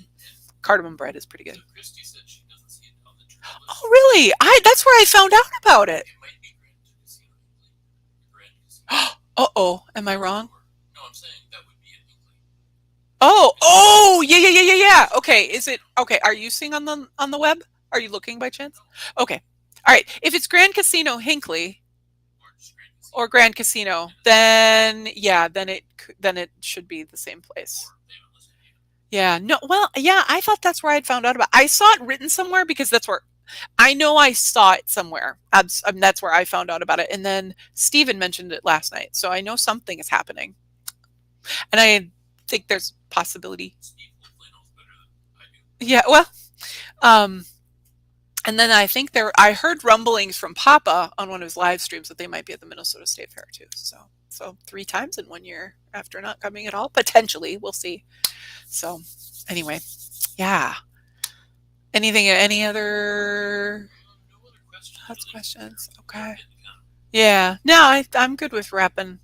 cardamom bread is pretty good. So Christy said she doesn't see it on the trip list. Oh, really? That's where I found out about it. It might be Grand Casino. Uh-oh, am I wrong? No, I'm saying that would be in Hinckley. Oh, yeah. Okay, is it okay? Are you seeing on the web? Are you looking by chance? Okay, all right. If it's Grand Casino Hinckley or Grand Casino, then yeah, then it should be the same place. Yeah, no, well, yeah, I thought that's where I'd found out about. I saw it written somewhere because that's where I know I saw it somewhere. That's where I found out about it, and then Steven mentioned it last night, so I know something is happening, and I think there's possibility. Yeah, well, and then I think I heard rumblings from Papa on one of his live streams that they might be at the Minnesota State Fair too. So 3 times in 1 year after not coming at all, potentially. We'll see. So anyway, yeah. Any other questions? Okay. Yeah. No, I'm good with wrapping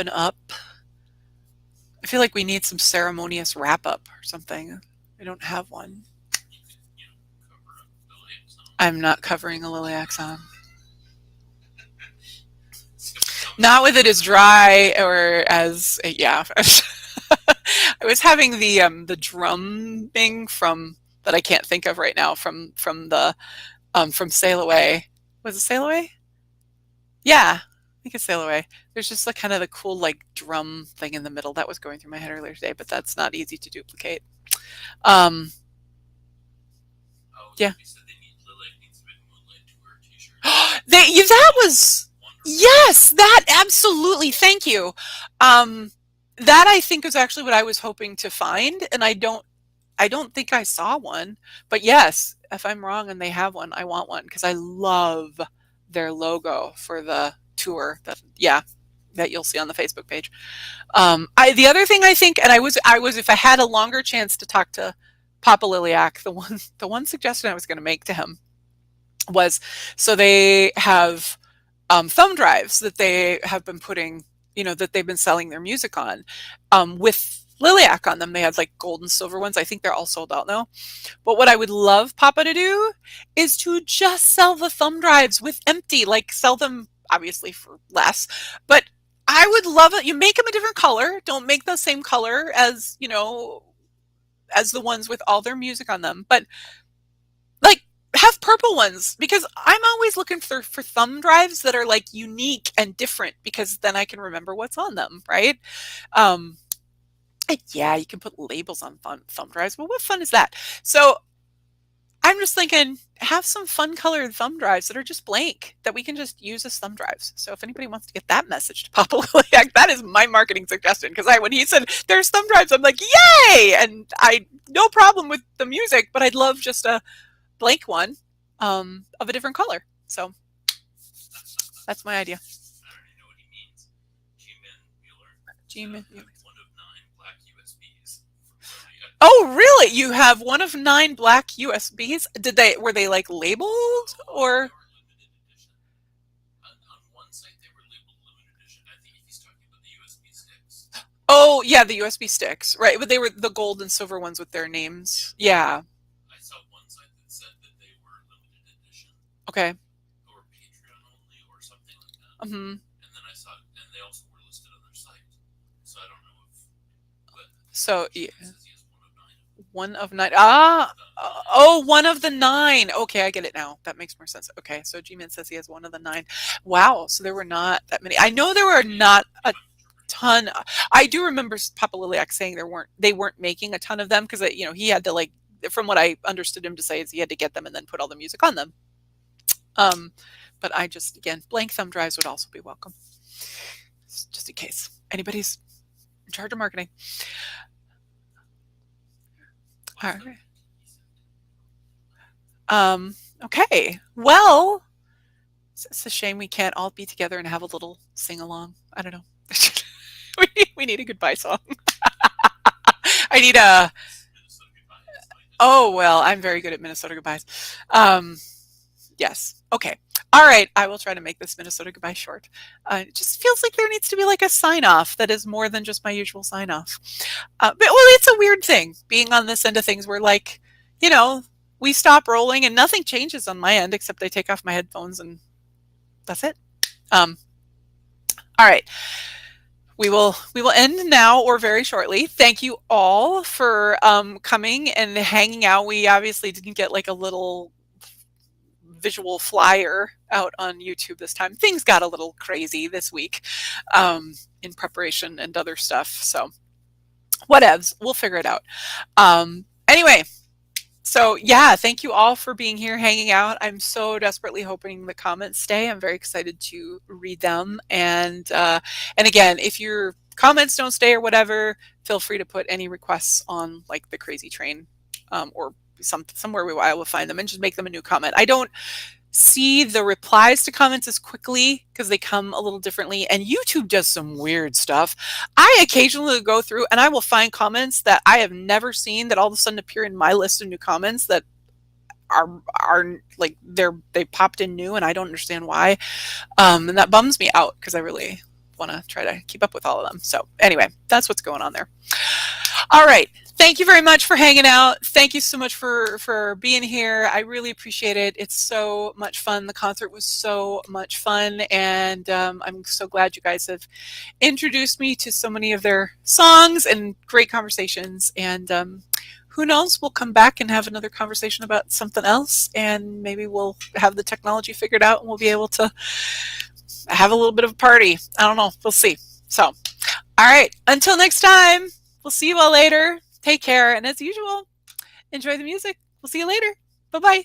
up. I feel like we need some ceremonious wrap up or something. I don't have one. I'm not covering a Liliac song. Not with it as dry or as yeah. I was having the drumming from that I can't think of right now from Sail Away. Was it Sail Away? Yeah, I think it's Sail Away. There's just kind of the cool like drum thing in the middle that was going through my head earlier today, but that's not easy to duplicate. Yeah. That was, yes, that absolutely. Thank you. That I think is actually what I was hoping to find, and I don't think I saw one. But yes, if I'm wrong and they have one, I want one because I love their logo for the tour. That, yeah, that you'll see on the Facebook page. The other thing I think, and I was, if I had a longer chance to talk to Papa Liliac, the one suggestion I was going to make to him was, so they have thumb drives that they have been putting, that they've been selling their music on, with Liliac on them. They had like gold and silver ones. I think they're all sold out now. But what I would love Papa to do is to just sell the thumb drives with empty, like sell them obviously for less, but I would love it. You make them a different color. Don't make the same color as, as the ones with all their music on them, but like have purple ones, because I'm always looking for thumb drives that are like unique and different, because then I can remember what's on them, right? Yeah, you can put labels on thumb drives, but what fun is that? So I'm just thinking, have some fun colored thumb drives that are just blank that we can just use as thumb drives. So if anybody wants to get that message to Papa Liliac, that is my marketing suggestion. Because when he said there's thumb drives, I'm like, yay! And no problem with the music, but I'd love just a blank one of a different color. So that's my idea. I already know what he means. G-Man Mueller. One of 9 black USBs. Oh, really? You have one of 9 black USBs? Were they like labeled or? On one site they were labeled limited edition. I think he's talking about the USB sticks. Oh, yeah, the USB sticks, right? But they were the gold and silver ones with their names. Yeah. I saw one site that said that they were limited edition. Okay. Or Patreon only or something like that. Mm-hmm. And then I saw, and they also were listed on their site. So I don't know if. But so yeah. One of 9. Oh, one of the 9. Okay, I get it now. That makes more sense. Okay, so G-Man says he has one of the 9. Wow, so there were not that many. I know there were not a ton. I do remember Papa Liliac saying they weren't making a ton of them, because he had to, like, from what I understood him to say, is he had to get them and then put all the music on them. But I just, again, blank thumb drives would also be welcome, just in case anybody's in charge of marketing. All right. Okay. Well, it's a shame we can't all be together and have a little sing along. I don't know. we need a goodbye song. I need a. Oh, well, I'm very good at Minnesota goodbyes. Yes. Okay. All right. I will try to make this Minnesota goodbye short. It just feels like there needs to be like a sign off that is more than just my usual sign off. But it's a weird thing being on this end of things where, like, we stop rolling and nothing changes on my end except I take off my headphones and that's it. All right. We will end now or very shortly. Thank you all for coming and hanging out. We obviously didn't get like a little visual flyer out on YouTube this time. Things got a little crazy this week in preparation and other stuff. So whatevs, we'll figure it out. Anyway, so yeah, thank you all for being here, hanging out. I'm so desperately hoping the comments stay. I'm very excited to read them. And again, if your comments don't stay or whatever, feel free to put any requests on like the Crazy Train or somewhere where I will find them and just make them a new comment. I don't see the replies to comments as quickly because they come a little differently, and YouTube does some weird stuff. I occasionally go through and I will find comments that I have never seen that all of a sudden appear in my list of new comments that are like they popped in new and I don't understand why, and that bums me out because I really want to try to keep up with all of them. So anyway, that's what's going on there. All right. Thank you very much for hanging out. Thank you so much for being here. I really appreciate it. It's so much fun. The concert was so much fun. And I'm so glad you guys have introduced me to so many of their songs and great conversations. And who knows, we'll come back and have another conversation about something else. And maybe we'll have the technology figured out and we'll be able to have a little bit of a party. I don't know. We'll see. So, all right. Until next time, we'll see you all later. Take care. And as usual, enjoy the music. We'll see you later. Bye-bye.